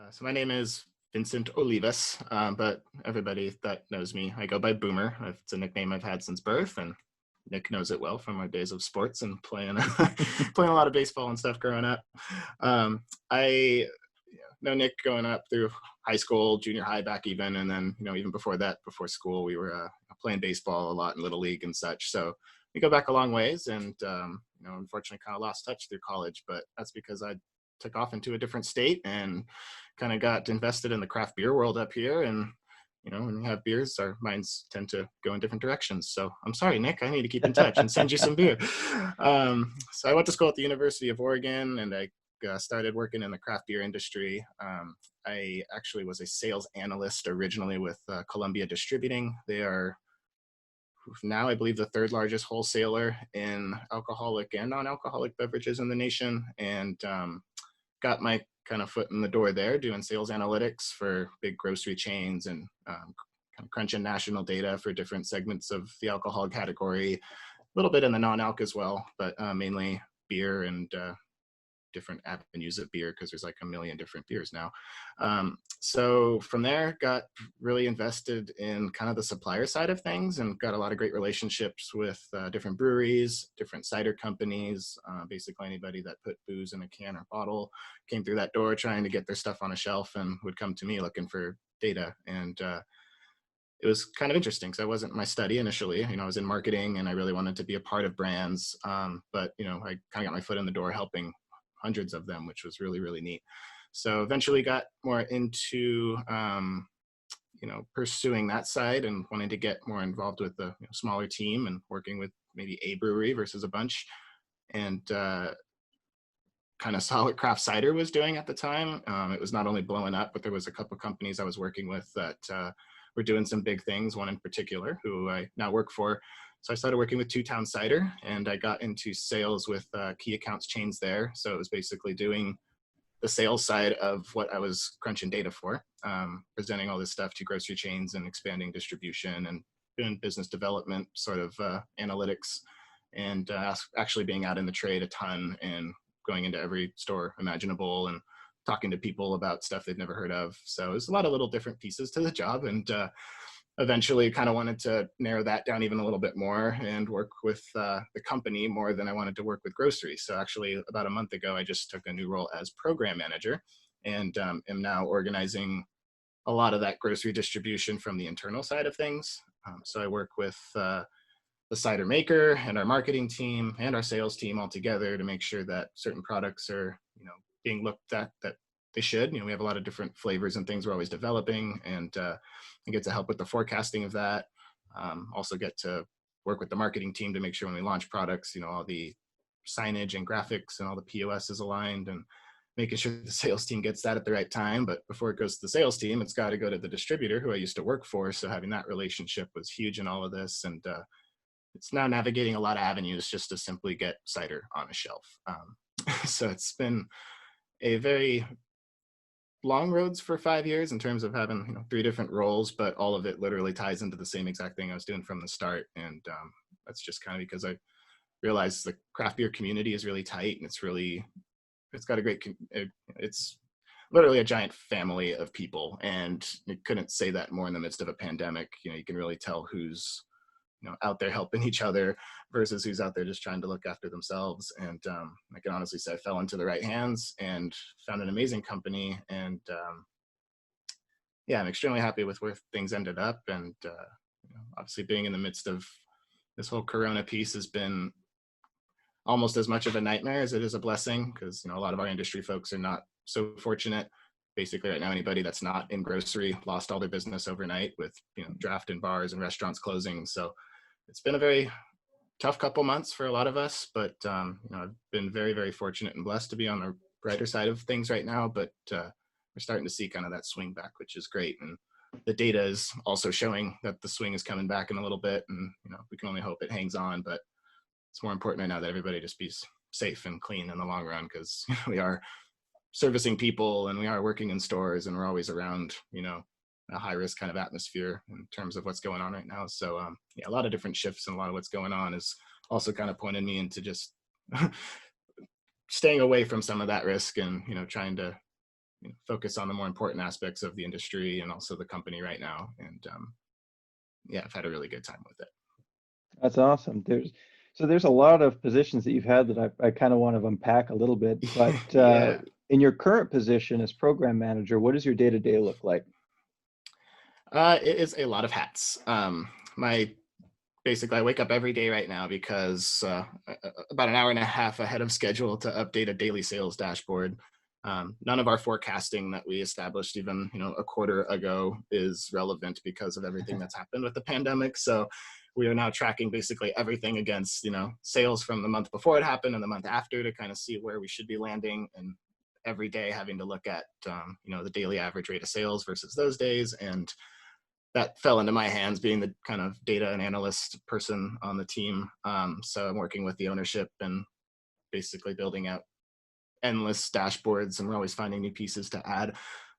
So my name is Vincent Olivas, but everybody that knows me, I go by Boomer. It's a nickname I've had since birth, and Nick knows it well from my days of sports and playing playing a lot of baseball and stuff growing up. I know Nick going up through high school, junior high back even, and then even before that, before school, we were playing baseball a lot in little league and such. So we go back a long ways, and unfortunately, kind of lost touch through college, but that's because I took off into a different state and kind of got invested in the craft beer world up here. And when we have beers, our minds tend to go in different directions. So I'm sorry, Nick, I need to keep in touch and send you some beer. So I went to school at the University of Oregon, and I started working in the craft beer industry. I actually was a sales analyst originally with Columbia Distributing. They are now, I believe, the third largest wholesaler in alcoholic and non-alcoholic beverages in the nation, and got my kind of foot in the door there doing sales analytics for big grocery chains and kind of crunching national data for different segments of the alcohol category, a little bit in the non-alc as well, but mainly beer and different avenues of beer, because there's like a million different beers now. So from there, got really invested in kind of the supplier side of things and got a lot of great relationships with different breweries, different cider companies. Basically anybody that put booze in a can or bottle came through that door trying to get their stuff on a shelf and would come to me looking for data. And it was kind of interesting because I wasn't my study initially. I was in marketing and I really wanted to be a part of brands. But I kind of got my foot in the door helping hundreds of them, which was really, really neat. So eventually got more into, pursuing that side and wanting to get more involved with the smaller team and working with maybe a brewery versus a bunch. And kind of saw what craft cider was doing at the time. It was not only blowing up, but there was a couple companies I was working with that were doing some big things, one in particular who I now work for. So I started working with Towns Cider, and I got into sales with key accounts chains there. So it was basically doing the sales side of what I was crunching data for, presenting all this stuff to grocery chains and expanding distribution and doing business development sort of analytics, and actually being out in the trade a ton and going into every store imaginable and talking to people about stuff they've never heard of. So there's a lot of little different pieces to the job, and eventually kind of wanted to narrow that down even a little bit more and work with the company more than I wanted to work with groceries. So actually about a month ago, I just took a new role as program manager, and am now organizing a lot of that grocery distribution from the internal side of things. So I work with the cider maker and our marketing team and our sales team all together to make sure that certain products are, being looked at that they should. We have a lot of different flavors and things we're always developing, and I get to help with the forecasting of that. Also get to work with the marketing team to make sure when we launch products, all the signage and graphics and all the POS is aligned, and making sure the sales team gets that at the right time. But before it goes to the sales team, it's got to go to the distributor who I used to work for. So having that relationship was huge in all of this. And it's now navigating a lot of avenues just to simply get cider on a shelf. So it's been a very long roads for 5 years in terms of having three different roles, but all of it literally ties into the same exact thing I was doing from the start. And that's just kind of because I realized the craft beer community is really tight, and it's got a great, it's literally a giant family of people, and you couldn't say that more in the midst of a pandemic. You can really tell who's out there helping each other versus who's out there just trying to look after themselves. And I can honestly say I fell into the right hands and found an amazing company. And yeah, I'm extremely happy with where things ended up. And obviously being in the midst of this whole Corona piece has been almost as much of a nightmare as it is a blessing, because a lot of our industry folks are not so fortunate. Basically right now, anybody that's not in grocery lost all their business overnight with draft and bars and restaurants closing. So it's been a very tough couple months for a lot of us, but I've been very, very fortunate and blessed to be on the brighter side of things right now. But we're starting to see kind of that swing back, which is great. And the data is also showing that the swing is coming back in a little bit, and we can only hope it hangs on. But it's more important right now that everybody just be safe and clean in the long run, because we are servicing people and we are working in stores, and we're always around a high risk kind of atmosphere in terms of what's going on right now. So yeah, a lot of different shifts, and a lot of what's going on is also kind of pointed me into just staying away from some of that risk, and trying to focus on the more important aspects of the industry and also the company right now. And yeah, I've had a really good time with it. That's awesome. There's a lot of positions that you've had that I kind of want to unpack a little bit, but Yeah. in your current position as program manager, what does your day-to-day look like? It is a lot of hats. My Basically, I wake up every day right now because about an hour and a half ahead of schedule to update a daily sales dashboard. None of our forecasting that we established even a quarter ago is relevant because of everything that's happened with the pandemic. So we are now tracking basically everything against sales from the month before it happened and the month after to kind of see where we should be landing, and every day having to look at the daily average rate of sales versus those days. And that fell into my hands being the kind of data and analyst person on the team. So I'm working with the ownership and basically building out endless dashboards, and we're always finding new pieces to add.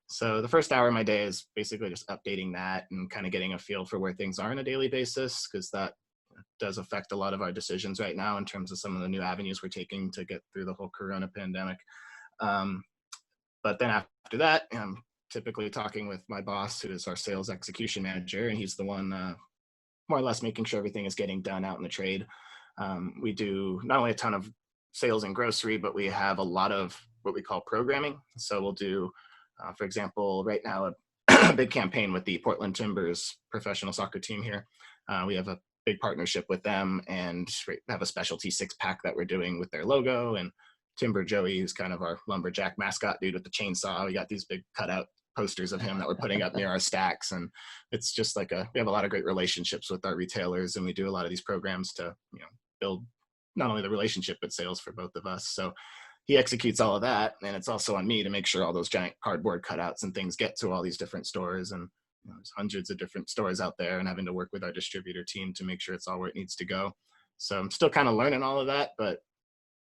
So the first hour of my day is basically just updating that and kind of getting a feel for where things are on a daily basis, because that does affect a lot of our decisions right now in terms of some of the new avenues we're taking to get through the whole corona pandemic. Um, but then after that, I'm typically talking with my boss, who is our sales execution manager, and he's the one more or less making sure everything is getting done out in the trade. We do not only a ton of sales and grocery, but we have a lot of what we call programming. So we'll do, for example, right now, a big campaign with the Portland Timbers professional soccer team here. We have a big partnership with them and have a specialty 6-pack that we're doing with their logo. And Timber Joey, who's kind of our lumberjack mascot dude with the chainsaw, we got these big cutout posters of him that we're putting up near our stacks. And it's just like we have a lot of great relationships with our retailers, and we do a lot of these programs to build not only the relationship but sales for both of us. So he executes all of that, and it's also on me to make sure all those giant cardboard cutouts and things get to all these different stores. And there's hundreds of different stores out there, and having to work with our distributor team to make sure it's all where it needs to go. So I'm still kind of learning all of that, but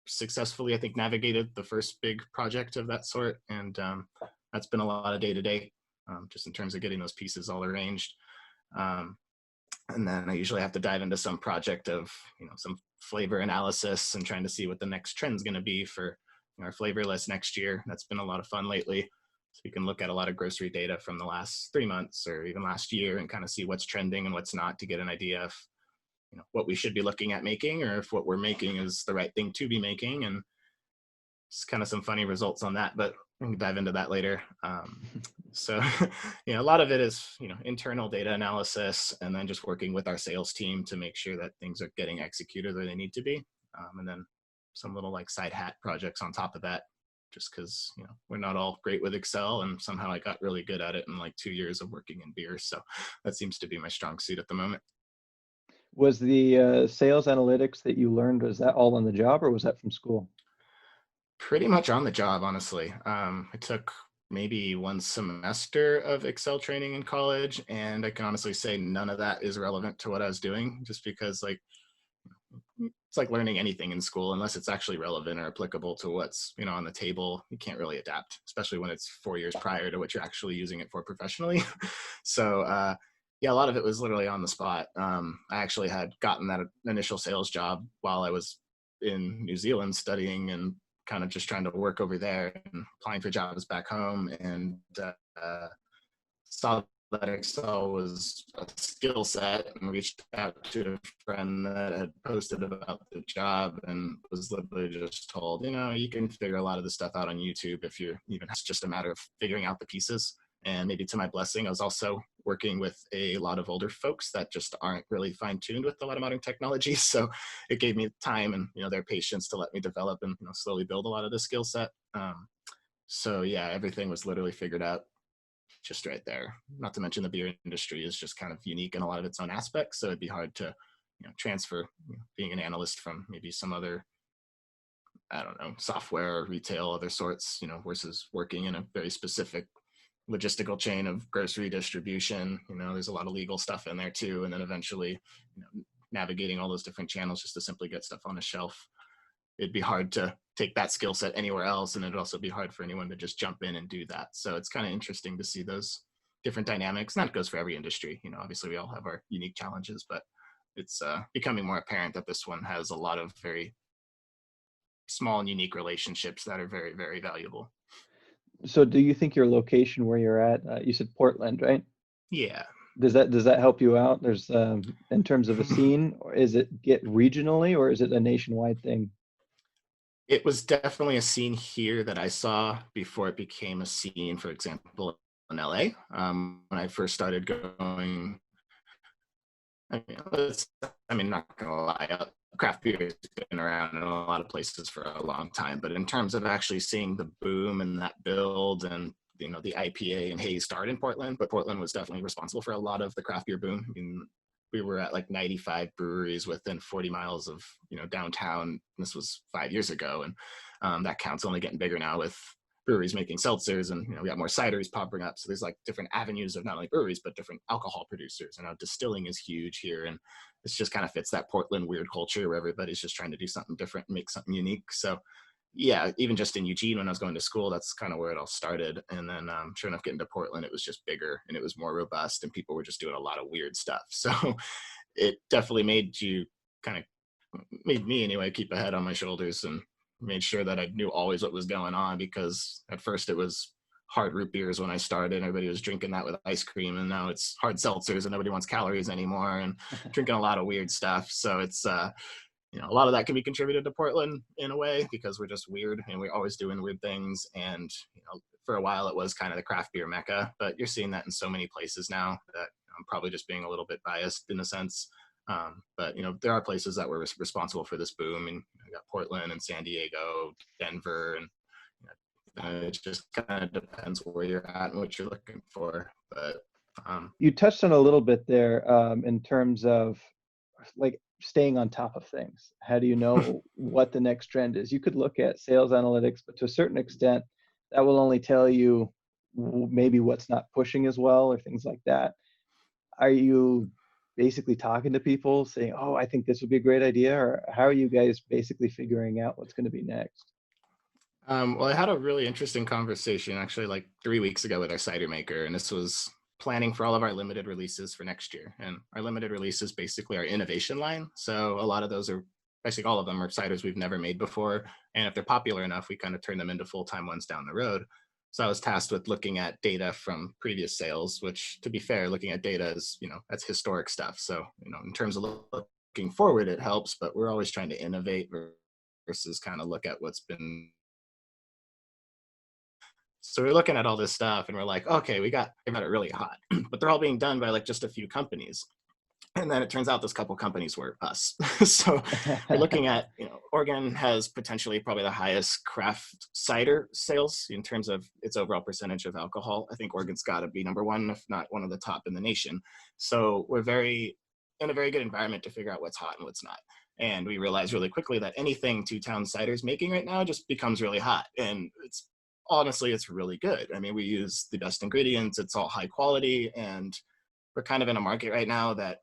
successfully, I think, navigated the first big project of that sort. And that's been a lot of day to day, just in terms of getting those pieces all arranged. And then I usually have to dive into some project of, some flavor analysis and trying to see what the next trend's going to be for our flavor list next year. That's been a lot of fun lately. So you can look at a lot of grocery data from the last 3 months or even last year and kind of see what's trending and what's not, to get an idea of what we should be looking at making, or if what we're making is the right thing to be making. And it's kind of some funny results on that, but we can dive into that later. So a lot of it is internal data analysis, and then just working with our sales team to make sure that things are getting executed where they need to be. And then some little like side hat projects on top of that, just because we're not all great with Excel, and somehow I got really good at it in like 2 years of working in beer. So that seems to be my strong suit at the moment. Was the sales analytics that you learned, was that all on the job or was that from school? Pretty much on the job, honestly. I took maybe 1 semester of Excel training in college, and I can honestly say none of that is relevant to what I was doing, just because it's like learning anything in school. Unless it's actually relevant or applicable to what's on the table, you can't really adapt, especially when it's 4 years prior to what you're actually using it for professionally. So yeah, a lot of it was literally on the spot. I actually had gotten that initial sales job while I was in New Zealand studying, and kind of just trying to work over there and applying for jobs back home, and saw that Excel was a skill set, and reached out to a friend that had posted about the job, and was literally just told, you can figure a lot of this stuff out on YouTube if you're even, it's just a matter of figuring out the pieces. And maybe to my blessing, I was also working with a lot of older folks that just aren't really fine-tuned with a lot of modern technology. So it gave me time and their patience to let me develop and slowly build a lot of the skill set. So yeah, everything was literally figured out just right there. Not to mention the beer industry is just kind of unique in a lot of its own aspects. So it'd be hard to transfer being an analyst from maybe some other, I don't know, software or retail, other sorts, versus working in a very specific logistical chain of grocery distribution. There's a lot of legal stuff in there too. And then eventually, navigating all those different channels just to simply get stuff on a shelf. It'd be hard to take that skill set anywhere else. And it'd also be hard for anyone to just jump in and do that. So it's kind of interesting to see those different dynamics. And that goes for every industry. Obviously we all have our unique challenges, but it's becoming more apparent that this one has a lot of very small and unique relationships that are very, very valuable. So do you think your location where you're at, you said Portland, right? Yeah. Does that help you out? There's in terms of a scene, or is it get regionally, or is it a nationwide thing? It was definitely a scene here that I saw before it became a scene, for example, in LA. When I first started going, not gonna lie, craft beer has been around in a lot of places for a long time, but in terms of actually seeing the boom and that build and the IPA and haze start in Portland, but Portland was definitely responsible for a lot of the craft beer boom. I mean, we were at like 95 breweries within 40 miles of downtown. This was 5 years ago, and that count's only getting bigger now with breweries making seltzers, and we got more cideries popping up. So there's like different avenues of not only breweries but different alcohol producers. And now distilling is huge here, and this just kind of fits that Portland weird culture where everybody's just trying to do something different and make something unique. So yeah, even just in Eugene when I was going to school, that's kind of where it all started. And then sure enough, getting to Portland, it was just bigger and it was more robust, and people were just doing a lot of weird stuff. So it definitely kind of made me anyway keep a head on my shoulders and made sure that I knew always what was going on, because at first it was hard root beers when I started. Everybody was drinking that with ice cream, and now it's hard seltzers and nobody wants calories anymore and drinking a lot of weird stuff. So it's a lot of that can be contributed to Portland in a way because we're just weird and we're always doing weird things. And for a while it was kind of the craft beer mecca, but you're seeing that in so many places now that I'm probably just being a little bit biased in a sense. But there are places that were responsible for this boom, and you got Portland and San Diego, Denver, and it just kind of depends where you're at and what you're looking for. But You touched on a little bit there in terms of like staying on top of things. How do you know what the next trend is? You could look at sales analytics, but to a certain extent, that will only tell you maybe what's not pushing as well or things like that. Are you basically talking to people saying, "Oh, I think this would be a great idea," or how are you guys basically figuring out what's going to be next? well, I had a really interesting conversation actually like 3 weeks ago with our cider maker, and this was planning for all of our limited releases for next year. And our limited releases basically our innovation line. So a lot of those are basically all of them are ciders we've never made before. And if they're popular enough, we kind of turn them into full-time ones down the road. So I was tasked with looking at data from previous sales, which to be fair, looking at data is, that's historic stuff. So, in terms of looking forward, it helps, but we're always trying to innovate versus kind of look at what's been. So we're looking at all this stuff and we're like, okay, they got it really hot, but they're all being done by like just a few companies. And then it turns out this couple companies were us. So you're looking at, Oregon has potentially probably the highest craft cider sales in terms of its overall percentage of alcohol. I think Oregon's got to be number one, if not one of the top in the nation. So we're in a very good environment to figure out what's hot and what's not. And we realized really quickly that anything Two Towns Cider is making right now just becomes really hot. And it's really good. I mean, we use the best ingredients, it's all high quality, and we're kind of in a market right now that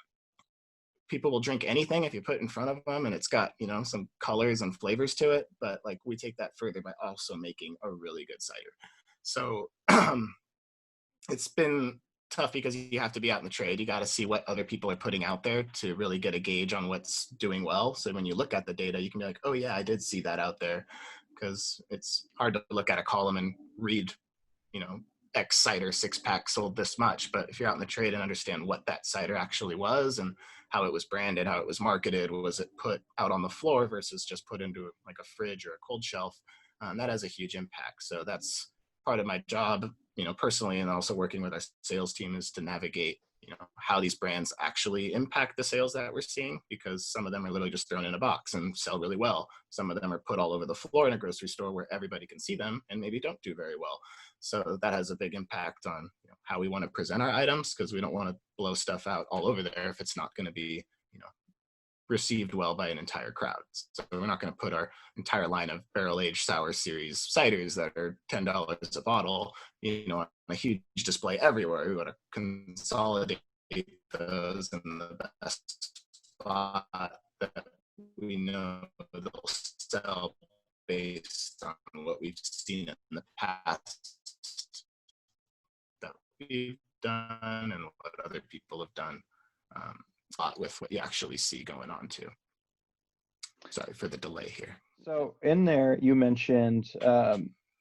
people will drink anything if you put it in front of them and it's got some colors and flavors to it, but like we take that further by also making a really good cider. So it's been tough because you have to be out in the trade. You got to see what other people are putting out there to really get a gauge on what's doing well. So when you look at the data, you can be like, oh yeah, I did see that out there, because it's hard to look at a column and read, you know, X cider 6-pack sold this much. But if you're out in the trade and understand what that cider actually was and how it was branded, how it was marketed, was it put out on the floor versus just put into like a fridge or a cold shelf, that has a huge impact. So that's part of my job, personally, and also working with our sales team, is to navigate, how these brands actually impact the sales that we're seeing, because some of them are literally just thrown in a box and sell really well. Some of them are put all over the floor in a grocery store where everybody can see them and maybe don't do very well. So that has a big impact on how we want to present our items, because we don't want to blow stuff out all over there if it's not going to be, you know, received well by an entire crowd. So we're not going to put our entire line of barrel aged sour series ciders that are $10 a bottle, on a huge display everywhere. We want to consolidate those in the best spot that we know they'll sell based on what we've seen in the past that we've done and what other people have done, with what you actually see going on too. Sorry for the delay here. So in there, you mentioned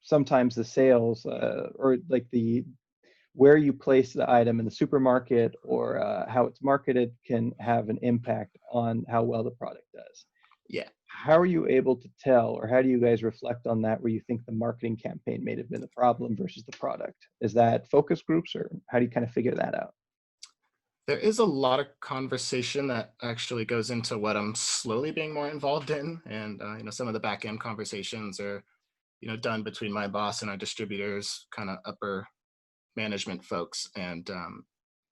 sometimes the sales or like the where you place the item in the supermarket or how it's marketed can have an impact on how well the product does. Yeah. How are you able to tell, or how do you guys reflect on that, where you think the marketing campaign may have been the problem versus the product? Is that focus groups, or how do you kind of figure that out? There is a lot of conversation that actually goes into what I'm slowly being more involved in, and some of the back end conversations are done between my boss and our distributors, kind of upper management folks, and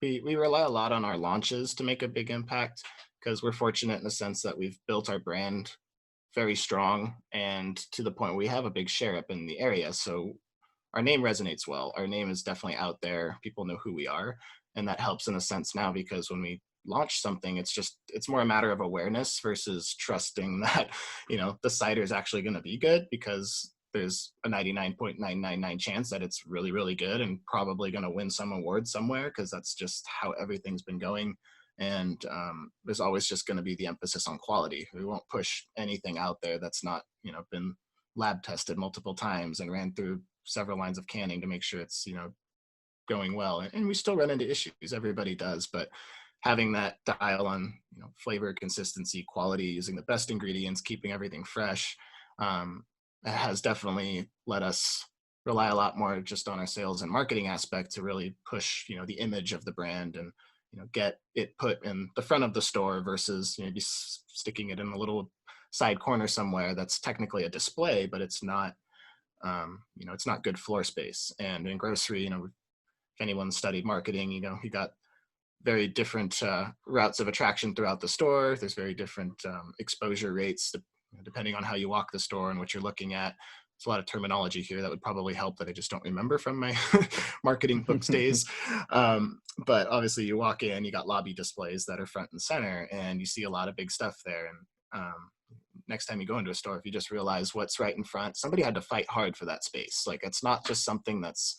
we rely a lot on our launches to make a big impact because we're fortunate in the sense that we've built our brand very strong and to the point where we have a big share up in the area. So our name resonates well. Our name is definitely out there. People know who we are. And that helps in a sense now because when we launch something, it's more a matter of awareness versus trusting that, the cider is actually going to be good because there's a 99.999 chance that it's really, really good and probably going to win some award somewhere because that's just how everything's been going. And there's always just going to be the emphasis on quality. We won't push anything out there that's not, been lab tested multiple times and ran through several lines of canning to make sure it's going well. And we still run into issues, everybody does, but having that dial on flavor, consistency, quality, using the best ingredients, keeping everything fresh, has definitely let us rely a lot more just on our sales and marketing aspect to really push the image of the brand and get it put in the front of the store versus maybe sticking it in a little side corner somewhere that's technically a display, but it's not it's not good floor space. And in grocery, if anyone studied marketing, you got very different routes of attraction throughout the store. There's very different exposure rates depending on how you walk the store and what you're looking at. There's a lot of terminology here that would probably help that I just don't remember from my marketing books days. But obviously you walk in, you got lobby displays that are front and center and you see a lot of big stuff there. And next time you go into a store, if you just realize what's right in front, somebody had to fight hard for that space. Like it's not just something that's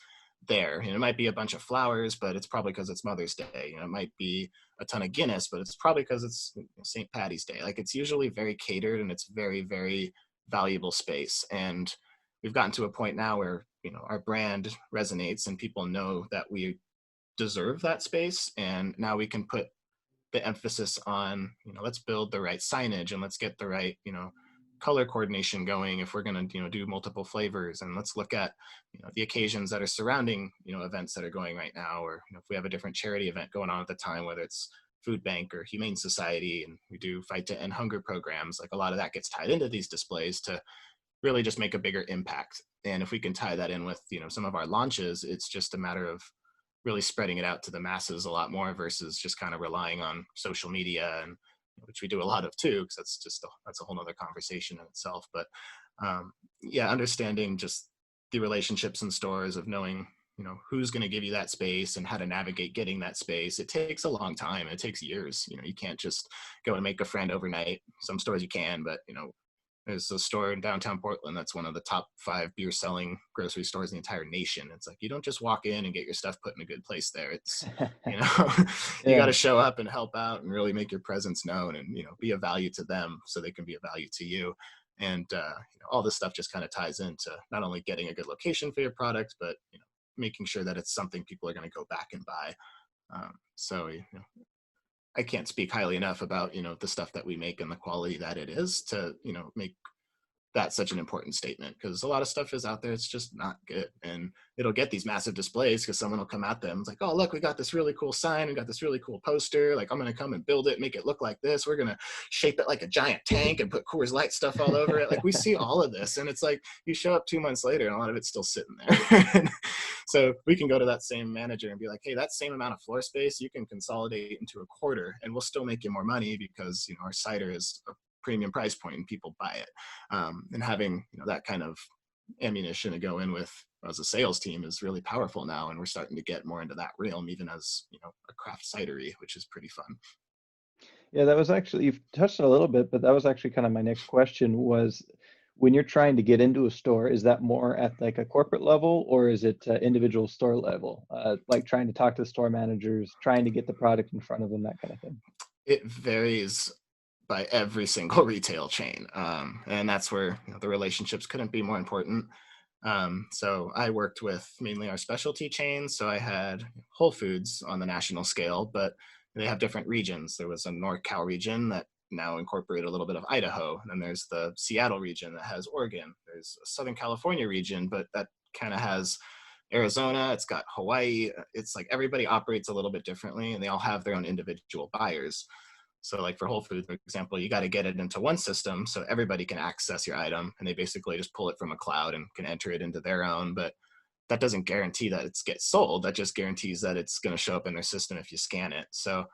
there. It might be a bunch of flowers, but it's probably because it's Mother's Day. It might be a ton of Guinness, but it's probably because it's St. Patty's Day. Like it's usually very catered and it's very, very valuable space. And we've gotten to a point now where our brand resonates and people know that we deserve that space. And now we can put the emphasis on let's build the right signage and let's get the right color coordination going if we're going to do multiple flavors, and let's look at the occasions that are surrounding events that are going right now, or if we have a different charity event going on at the time, whether it's food bank or humane society, and we do fight to end hunger programs, like a lot of that gets tied into these displays to really just make a bigger impact. And if we can tie that in with some of our launches, it's just a matter of really spreading it out to the masses a lot more versus just kind of relying on social media, and which we do a lot of too, because that's a whole nother conversation in itself. But yeah, understanding just the relationships in stores of knowing who's going to give you that space and how to navigate getting that space. It takes a long time. It takes years. You can't just go and make a friend overnight. Some stores you can, but there's a store in downtown Portland that's one of the top 5 beer selling grocery stores in the entire nation. It's like you don't just walk in and get your stuff put in a good place there. It's you got Yeah. to show up and help out and really make your presence known and be a value to them so they can be a value to you. And all this stuff just kind of ties into not only getting a good location for your product, but making sure that it's something people are going to go back and buy. So I can't speak highly enough about the stuff that we make and the quality that it is to make that's such an important statement, because a lot of stuff is out there, it's just not good, and it'll get these massive displays because someone will come at them, it's like, oh look, we got this really cool sign, we got this really cool poster, like I'm gonna come and build it, make it look like this, we're gonna shape it like a giant tank and put Coors Light stuff all over it. Like we see all of this and it's like you show up 2 months later and a lot of it's still sitting there. So we can go to that same manager and be like, hey, that same amount of floor space you can consolidate into a quarter and we'll still make you more money because our cider is a premium price point and people buy it. And having that kind of ammunition to go in with as a sales team is really powerful now, and we're starting to get more into that realm even as a craft cidery, which is pretty fun. Yeah, that was actually, you've touched on it a little bit, but that was actually kind of my next question was, when you're trying to get into a store, is that more at like a corporate level or is it individual store level? Like trying to talk to the store managers, trying to get the product in front of them, that kind of thing. It varies by every single retail chain, and that's where the relationships couldn't be more important. So I worked with mainly our specialty chains. So I had Whole Foods on the national scale, but they have different regions. There was a NorCal region that now incorporated a little bit of Idaho. And then there's the Seattle region that has Oregon. There's a Southern California region, but that kind of has Arizona. It's got Hawaii. It's like everybody operates a little bit differently, and they all have their own individual buyers. So like for Whole Foods, for example, you got to get it into one system so everybody can access your item, and they basically just pull it from a cloud and can enter it into their own. But that doesn't guarantee that it's gets sold. That just guarantees that it's going to show up in their system if you scan it. So,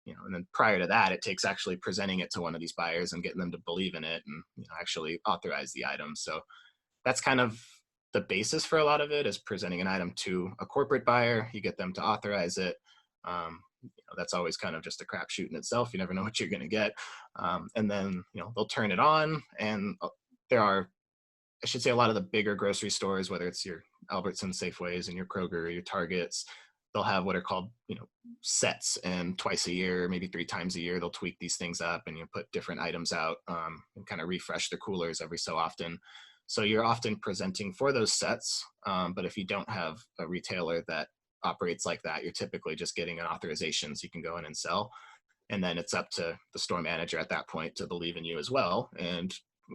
and then prior to that, it takes actually presenting it to one of these buyers and getting them to believe in it and actually authorize the item. So that's kind of the basis for a lot of it, is presenting an item to a corporate buyer. You get them to authorize it. That's always kind of just a crapshoot in itself. You never know what you're going to get. And then, they'll turn it on, and there are, I should say, a lot of the bigger grocery stores, whether it's your Albertson Safeways and your Kroger or your Targets, they'll have what are called, sets, and twice a year, maybe 3 times a year, they'll tweak these things up and put different items out, and kind of refresh the coolers every so often. So you're often presenting for those sets, but if you don't have a retailer that operates like that, you're typically just getting an authorization so you can go in and sell. And then it's up to the store manager at that point to believe in you as well and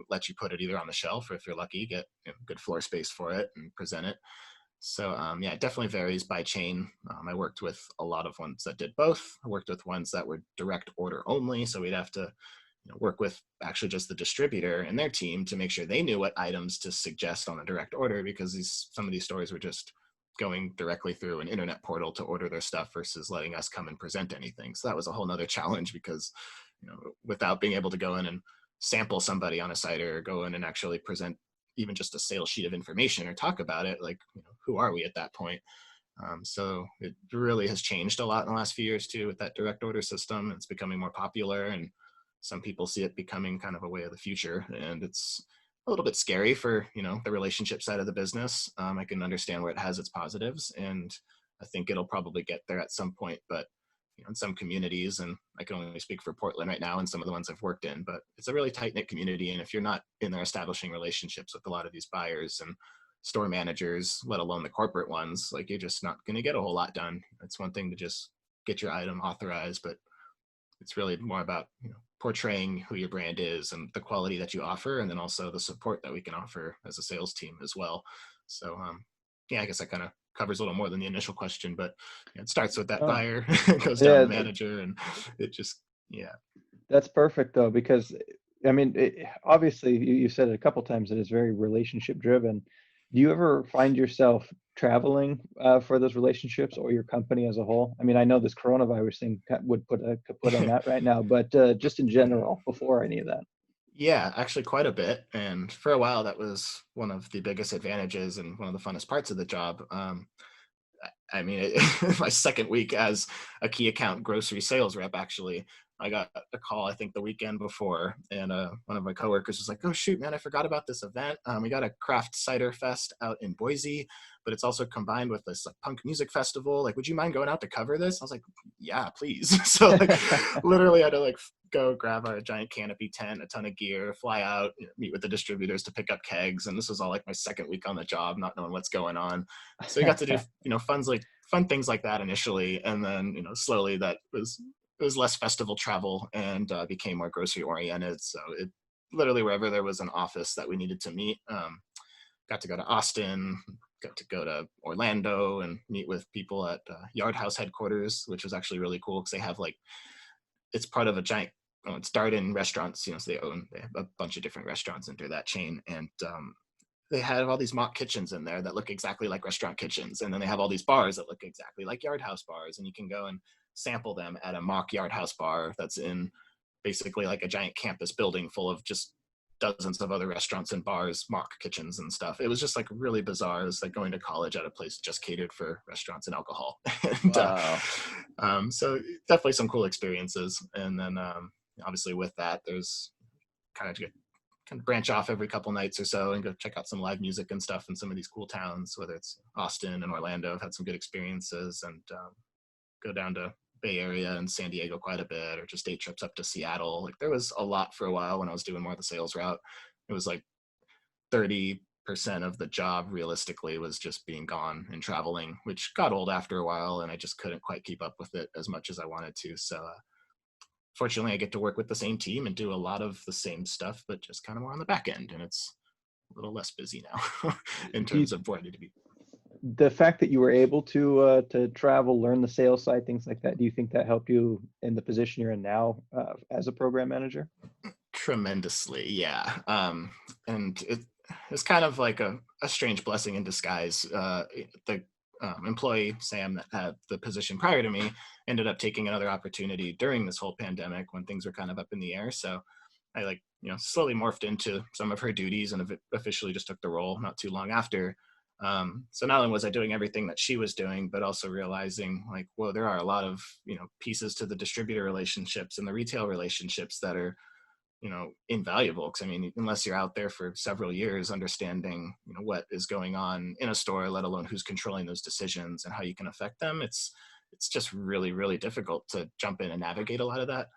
let you put it either on the shelf, or if you're lucky, get good floor space for it and present it. So yeah, it definitely varies by chain. I worked with a lot of ones that did both. I worked with ones that were direct order only, so we'd have to work with actually just the distributor and their team to make sure they knew what items to suggest on a direct order, because some of these stores were just going directly through an internet portal to order their stuff versus letting us come and present anything. So that was a whole nother challenge, because without being able to go in and sample somebody on a cider, or go in and actually present even just a sales sheet of information or talk about it, like who are we at that point? So it really has changed a lot in the last few years too, with that direct order system. It's becoming more popular, and some people see it becoming kind of a way of the future, and it's a little bit scary for the relationship side of the business. I can understand where it has its positives, and I think it'll probably get there at some point. But in some communities, and I can only speak for Portland right now and some of the ones I've worked in, but it's a really tight knit community, and if you're not in there establishing relationships with a lot of these buyers and store managers, let alone the corporate ones, like you're just not going to get a whole lot done. It's one thing to just get your item authorized, but it's really more about portraying who your brand is and the quality that you offer, and then also the support that we can offer as a sales team as well. So yeah, I guess that kind of covers a little more than the initial question, but it starts with that Oh, buyer, it goes down yeah, to manager, and it just, yeah. that's perfect though, because I mean, obviously you said it a couple times that it's very relationship driven. Do you ever find yourself traveling for those relationships, or your company as a whole? I mean, I know this coronavirus thing would put a kaput on that right now, but just in general, before any of that. Yeah, actually quite a bit. And for a while, that was one of the biggest advantages and one of the funnest parts of the job. I mean, my second week as a key account grocery sales rep, actually, I got a call, I think the weekend before, and one of my coworkers was like, "Oh shoot, man, I forgot about this event. We got a craft cider fest out in Boise, but it's also combined with this like punk music festival. Like, would you mind going out to cover this?" I was like, "Yeah, please." So like, literally, I had to like go grab a giant canopy tent, a ton of gear, fly out, meet with the distributors to pick up kegs, and this was all like my second week on the job, not knowing what's going on. So you got to do fun things like that initially, and then slowly that was it was less festival travel, and became more grocery oriented. So it literally, wherever there was an office that we needed to meet, got to go to Austin, got to go to Orlando and meet with people at Yard House headquarters, which was actually really cool because they have like, it's part of a giant, it's Darden restaurants, so they have a bunch of different restaurants under that chain, and they have all these mock kitchens in there that look exactly like restaurant kitchens. And then they have all these bars that look exactly like Yard House bars. And you can go and sample them at a mock Yard House bar that's in basically like a giant campus building full of just dozens of other restaurants and bars, mock kitchens and stuff. It was just like really bizarre. It was like going to college at a place just catered for restaurants and alcohol. And Wow. so definitely some cool experiences. And then obviously with that, there's kind of kind of branch off every couple nights or so and go check out some live music and stuff in some of these cool towns, whether it's Austin and Orlando. I've had some good experiences, and go down to Bay Area and San Diego quite a bit, or just day trips up to Seattle. Like there was a lot for a while when I was doing more of the sales route. It was like 30 of the job realistically was just being gone and traveling, which got old after a while, and I just couldn't quite keep up with it as much as I wanted to. So fortunately, I get to work with the same team and do a lot of the same stuff, but just kind of more on the back end, and it's a little less busy now in Do you, terms of where I need to be. the fact that you were able to travel, learn the sales side, things like that, do you think that helped you in the position you're in now as a program manager? Tremendously, yeah. And it's kind of like a strange blessing in disguise. The employee, Sam, that had the position prior to me, ended up taking another opportunity during this whole pandemic when things were kind of up in the air. So I slowly morphed into some of her duties and officially just took the role not too long after. So not only was I doing everything that she was doing, but also realizing like, whoa, there are a lot of, pieces to the distributor relationships and the retail relationships that are, invaluable. Because I mean, unless you're out there for several years understanding, what is going on in a store, let alone who's controlling those decisions and how you can affect them, it's just really, really difficult to jump in and navigate a lot of that.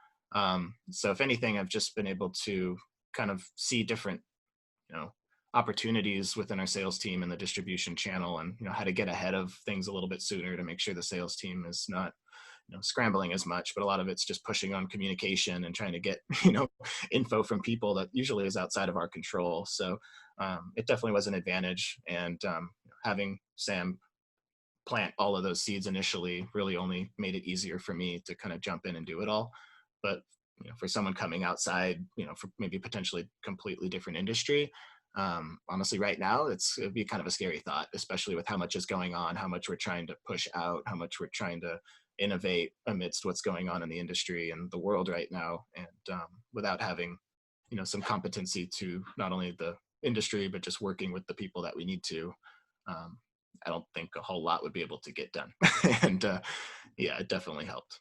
So if anything, I've just been able to kind of see different, you know, opportunities within our sales team and the distribution channel, and how to get ahead of things a little bit sooner to make sure the sales team is not scrambling as much. But a lot of it's just pushing on communication and trying to get info from people that usually is outside of our control. So it definitely was an advantage, and having Sam plant all of those seeds initially really only made it easier for me to kind of jump in and do it all. But for someone coming outside, for maybe potentially completely different industry, honestly, right now it'd be kind of a scary thought, especially with how much is going on, how much we're trying to push out, how much we're trying to innovate amidst what's going on in the industry and the world right now, and without having some competency to not only the industry but just working with the people that we need to. um, I don't think a whole lot would be able to get done. And yeah, it definitely helped.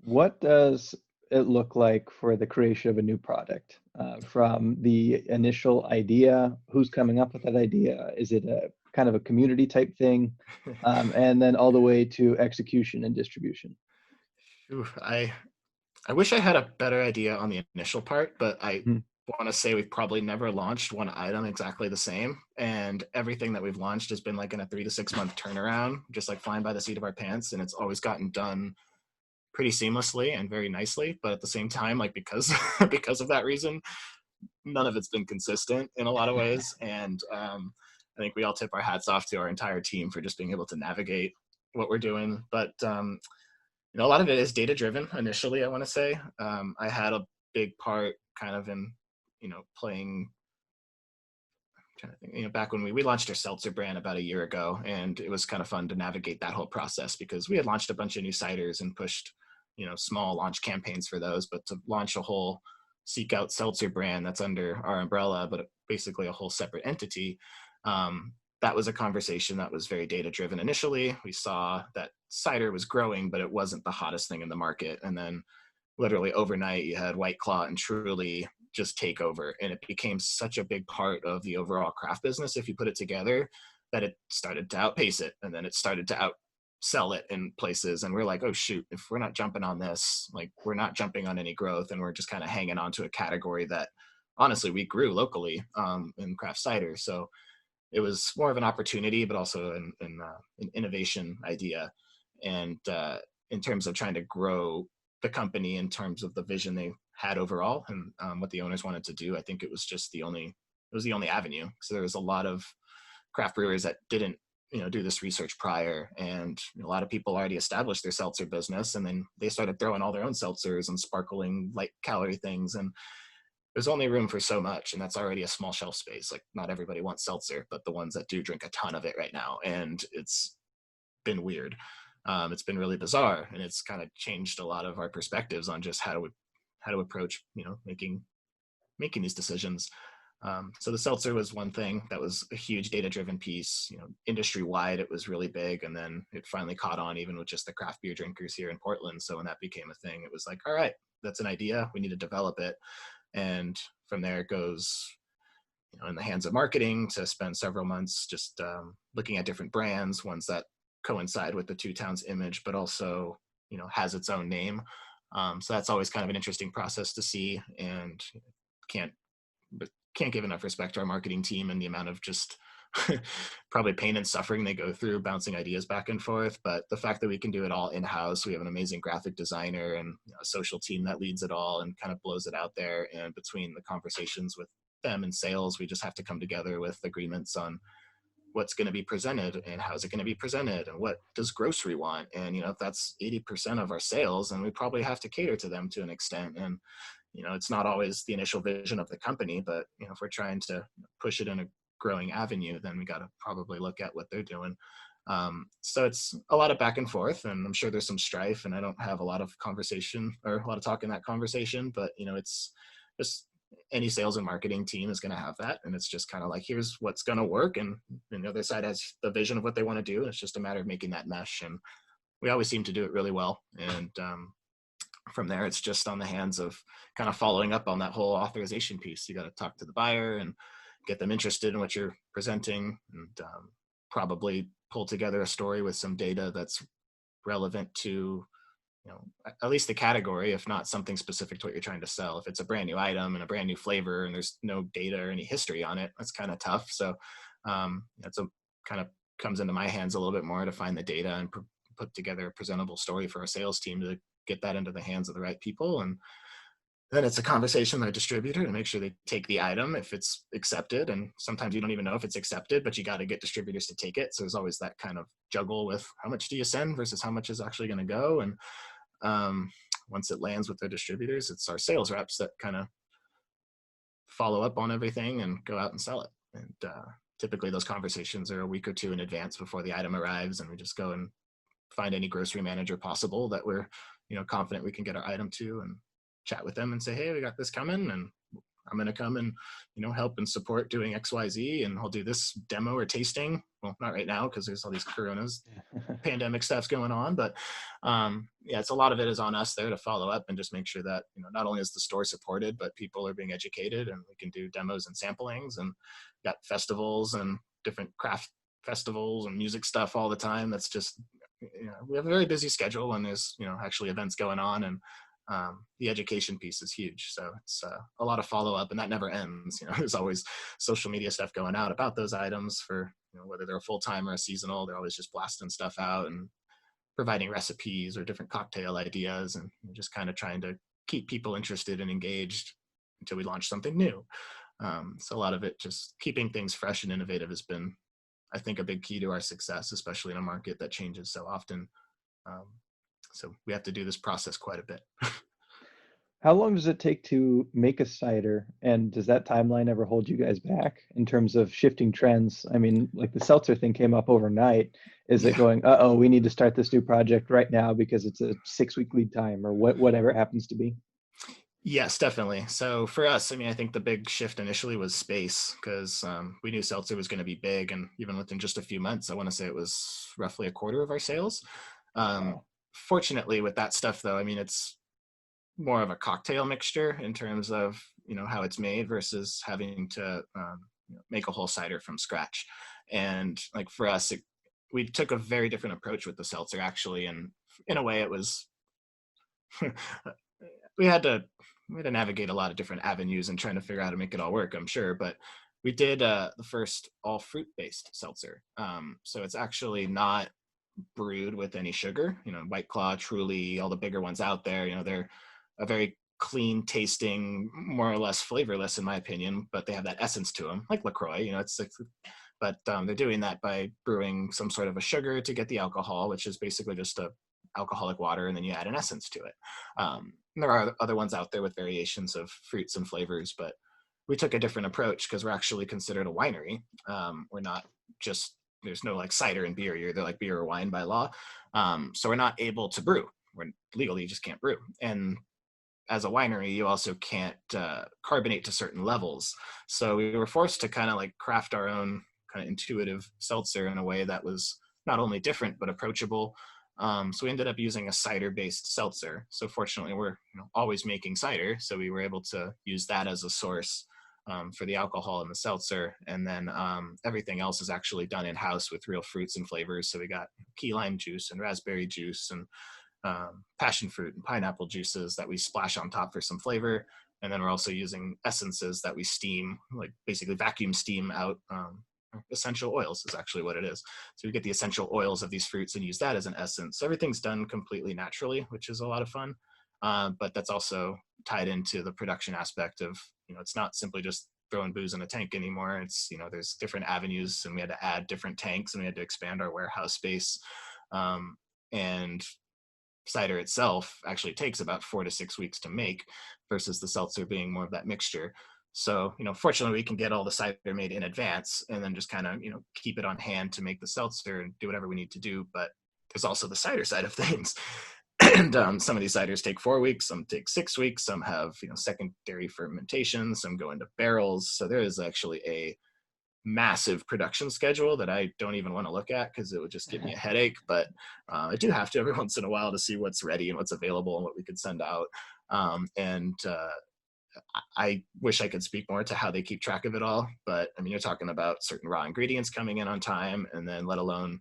What does it look like for the creation of a new product? From the initial idea, who's coming up with that idea? Is it a kind of a community type thing? And then all the way to execution and distribution. Ooh, I wish I had a better idea on the initial part, but I Mhm. want to say we've probably never launched one item exactly the same. And everything that we've launched has been like in a 3 to 6 month turnaround, just like flying by the seat of our pants. And it's always gotten done pretty seamlessly and very nicely. But at the same time, like because because of that reason, none of it's been consistent in a lot of ways. And I think we all tip our hats off to our entire team for just being able to navigate what we're doing. But a lot of it is data driven initially, I want to say. I had a big part kind of in, playing, trying to think, back when we launched our seltzer brand about a year ago, and it was kind of fun to navigate that whole process because we had launched a bunch of new ciders and pushed, small launch campaigns for those, but to launch a whole seek out seltzer brand that's under our umbrella, but basically a whole separate entity. That was a conversation that was very data driven. Initially, we saw that cider was growing, but it wasn't the hottest thing in the market. And then literally overnight, you had White Claw and Truly just take over. And it became such a big part of the overall craft business, if you put it together, that it started to outpace it. And then it started to outsell it in places. And we're like, oh, shoot, if we're not jumping on this, like we're not jumping on any growth, and we're just kind of hanging on to a category that honestly we grew locally in craft cider. So it was more of an opportunity, but also an innovation idea. And in terms of trying to grow the company in terms of the vision they had overall and what the owners wanted to do, I think it was just the only avenue. So there was a lot of craft brewers that didn't, do this research prior, and a lot of people already established their seltzer business, and then they started throwing all their own seltzers and sparkling light calorie things, and there's only room for so much, and that's already a small shelf space. Like not everybody wants seltzer, but the ones that do drink a ton of it right now, and it's been weird. It's been really bizarre, and it's kind of changed a lot of our perspectives on just how to approach making these decisions. So the seltzer was one thing that was a huge data driven piece. Industry wide, it was really big, and then it finally caught on even with just the craft beer drinkers here in Portland. So when that became a thing, it was like, all right, that's an idea. We need to develop it. And from there it goes, in the hands of marketing to spend several months just looking at different brands, ones that coincide with the Two Towns image, but also, has its own name. So that's always kind of an interesting process to see, and can't can't give enough respect to our marketing team and the amount of just probably pain and suffering they go through bouncing ideas back and forth. But the fact that we can do it all in-house, we have an amazing graphic designer and a social team that leads it all and kind of blows it out there. And between the conversations with them and sales, we just have to come together with agreements on what's going to be presented and how's it going to be presented and what does grocery want. And if that's 80% of our sales, then we probably have to cater to them to an extent. And it's not always the initial vision of the company, but if we're trying to push it in a growing avenue, then we got to probably look at what they're doing. So it's a lot of back and forth, and I'm sure there's some strife, and I don't have a lot of conversation or a lot of talk in that conversation, but it's just any sales and marketing team is going to have that. And it's just kind of like, here's what's going to work. And the other side has the vision of what they want to do. It's just a matter of making that mesh. And we always seem to do it really well. And from there, it's just on the hands of kind of following up on that whole authorization piece. You got to talk to the buyer and get them interested in what you're presenting, and probably pull together a story with some data that's relevant to at least the category, if not something specific to what you're trying to sell. If it's a brand new item and a brand new flavor and there's no data or any history on it, that's kind of tough. So that's a kind of comes into my hands a little bit more to find the data and put together a presentable story for a sales team to get that into the hands of the right people. And then it's a conversation with a distributor to make sure they take the item if it's accepted. And sometimes you don't even know if it's accepted, but you got to get distributors to take it. So there's always that kind of juggle with how much do you send versus how much is actually going to go. And once it lands with the distributors, it's our sales reps that kind of follow up on everything and go out and sell it. And typically those conversations are a week or two in advance before the item arrives, and we just go and find any grocery manager possible that we're confident we can get our item to, and chat with them and say, hey, we got this coming, and I'm going to come and help and support doing XYZ, and I'll do this demo or tasting. Well, not right now because there's all these coronas pandemic stuff's going on, but it's a lot of it is on us there to follow up and just make sure that not only is the store supported, but people are being educated, and we can do demos and samplings, and got festivals and different craft festivals and music stuff all the time. That's just we have a very busy schedule, and there's actually events going on, and the education piece is huge. So it's a lot of follow up, and that never ends. There's always social media stuff going out about those items for whether they're a full time or a seasonal. They're always just blasting stuff out and providing recipes or different cocktail ideas, and just kind of trying to keep people interested and engaged until we launch something new. So a lot of it, just keeping things fresh and innovative, has been, I think, a big key to our success, especially in a market that changes so often. So we have to do this process quite a bit. How long does it take to make a cider? And does that timeline ever hold you guys back in terms of shifting trends? I mean, like the seltzer thing came up overnight. Is it going, uh-oh, we need to start this new project right now because it's a 6-week lead time, or whatever it happens to be? Yes, definitely. So for us, I think the big shift initially was space, because we knew seltzer was going to be big, and even within just a few months, I want to say it was roughly a quarter of our sales. Wow. Fortunately, with that stuff, though, it's more of a cocktail mixture in terms of how it's made versus having to make a whole cider from scratch. And like for us, we took a very different approach with the seltzer, actually, and in a way, it was we had to navigate a lot of different avenues and trying to figure out how to make it all work, I'm sure. But we did the first all fruit based seltzer. So it's actually not brewed with any sugar. White Claw, Truly, all the bigger ones out there, they're a very clean tasting, more or less flavorless in my opinion, but they have that essence to them, like LaCroix. But they're doing that by brewing some sort of a sugar to get the alcohol, which is basically just a alcoholic water, and then you add an essence to it. There are other ones out there with variations of fruits and flavors, but we took a different approach because we're actually considered a winery. We're not just, there's no like cider and beer. They're like beer or wine by law. So we're not able to brew. We're legally, you just can't brew. And as a winery, you also can't carbonate to certain levels. So we were forced to kind of like craft our own kind of intuitive seltzer in a way that was not only different, but approachable. So we ended up using a cider-based seltzer. So fortunately, we're always making cider. So we were able to use that as a source for the alcohol in the seltzer. And then everything else is actually done in-house with real fruits and flavors. So we got key lime juice and raspberry juice and passion fruit and pineapple juices that we splash on top for some flavor. And then we're also using essences that we steam, like basically vacuum steam out. Essential oils is actually what it is. So we get the essential oils of these fruits and use that as an essence. So everything's done completely naturally, which is a lot of fun. But that's also tied into the production aspect of, it's not simply just throwing booze in a tank anymore. It's, there's different avenues, and we had to add different tanks, and we had to expand our warehouse space. And cider itself actually takes about 4 to 6 weeks to make, versus the seltzer being more of that mixture. So, fortunately we can get all the cider made in advance and then just kind of, keep it on hand to make the seltzer and do whatever we need to do. But there's also the cider side of things. And some of these ciders take 4 weeks, some take 6 weeks, some have, secondary fermentation, some go into barrels. So there is actually a massive production schedule that I don't even want to look at, because it would just give me a headache. But I do have to every once in a while to see what's ready and what's available and what we could send out. I wish I could speak more to how they keep track of it all. But I mean, you're talking about certain raw ingredients coming in on time, and then let alone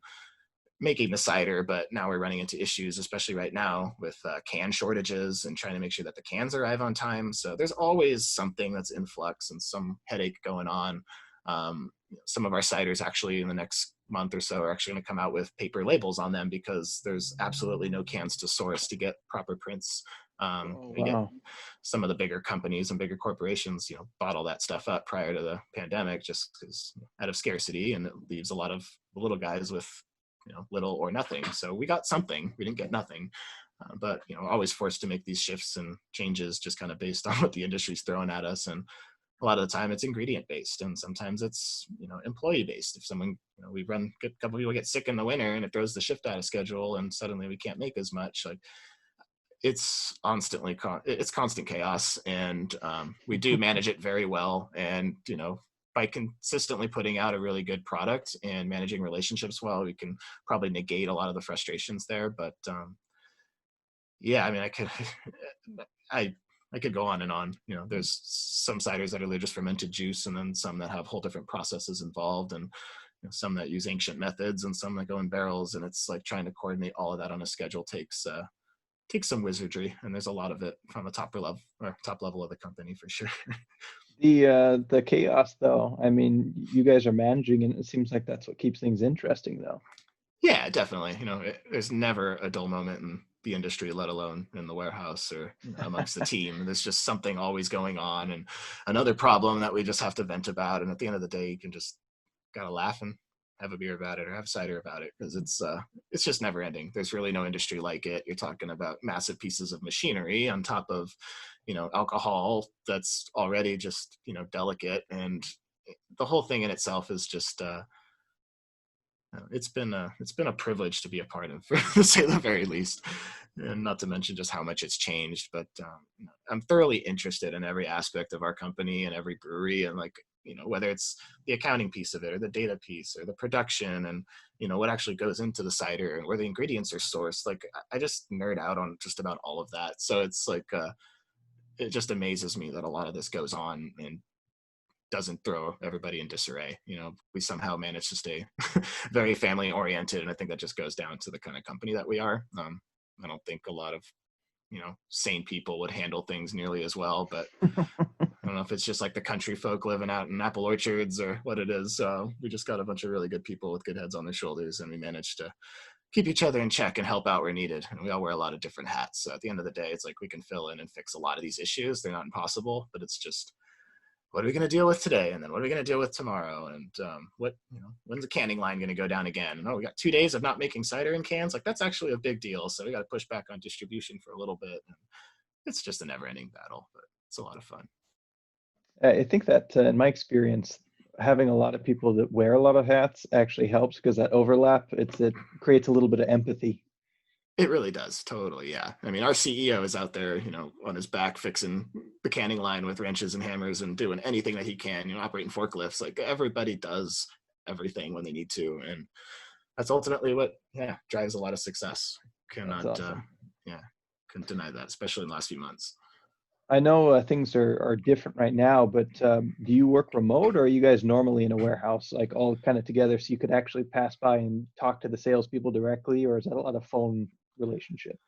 making the cider. But now we're running into issues, especially right now, with can shortages and trying to make sure that the cans arrive on time. So there's always something that's in flux and some headache going on. Some of our ciders actually in the next month or so are actually going to come out with paper labels on them, because there's absolutely no cans to source to get proper prints. We get Wow. some of the bigger companies and bigger corporations, bottle that stuff up prior to the pandemic, just because out of scarcity, and it leaves a lot of the little guys with little or nothing. So we got something, we didn't get nothing. But always forced to make these shifts and changes just kind of based on what the industry's throwing at us. And a lot of the time it's ingredient based, and sometimes it's employee based. If someone, we run a couple people get sick in the winter, and it throws the shift out of schedule, and suddenly we can't make as much. Like, it's it's constant chaos. And we do manage it very well. And by consistently putting out a really good product and managing relationships well, we can probably negate a lot of the frustrations there. But yeah, I mean, I could go on and on. There's some ciders that are just fermented juice, and then some that have whole different processes involved, and some that use ancient methods, and some that go in barrels. And it's like trying to coordinate all of that on a schedule takes some wizardry, and there's a lot of it from the top level of the company for sure. The chaos though, I mean, you guys are managing, and it seems like that's what keeps things interesting though. Yeah, definitely. There's never a dull moment in the industry, let alone in the warehouse or amongst the team. There's just something always going on, and another problem that we just have to vent about. And at the end of the day, you can just gotta laugh and have a beer about it, or have cider about it, because it's just never ending. There's really no industry like it. You're talking about massive pieces of machinery on top of alcohol that's already just delicate, and the whole thing in itself is just it's been a privilege to be a part of, to say the very least, and not to mention just how much it's changed. But I'm thoroughly interested in every aspect of our company and every brewery, and like whether it's the accounting piece of it, or the data piece, or the production, and what actually goes into the cider, and where the ingredients are sourced. Like, I just nerd out on just about all of that. So it's like it just amazes me that a lot of this goes on and doesn't throw everybody in disarray. We somehow manage to stay very family oriented, and I think that just goes down to the kind of company that we are. I don't think a lot of sane people would handle things nearly as well, but I don't know if it's just like the country folk living out in apple orchards or what it is. We just got a bunch of really good people with good heads on their shoulders, and we managed to keep each other in check and help out where needed. And we all wear a lot of different hats. So at the end of the day, it's like we can fill in and fix a lot of these issues. They're not impossible, but it's just, what are we going to deal with today? And then what are we going to deal with tomorrow? And when's the canning line going to go down again? And we got 2 days of not making cider in cans. Like, that's actually a big deal. So we got to push back on distribution for a little bit. And it's just a never ending battle, but it's a lot of fun. I think that in my experience, having a lot of people that wear a lot of hats actually helps, because that overlap, it creates a little bit of empathy. It really does. Totally. Yeah. I mean, our CEO is out there, on his back fixing the canning line with wrenches and hammers and doing anything that he can, operating forklifts. Like, everybody does everything when they need to. And that's ultimately what, drives a lot of success. That's Cannot, awesome. couldn't deny that, especially in the last few months. I know things are different right now, but do you work remote, or are you guys normally in a warehouse, like all kind of together, so you could actually pass by and talk to the salespeople directly, or is that a lot of phone relationship?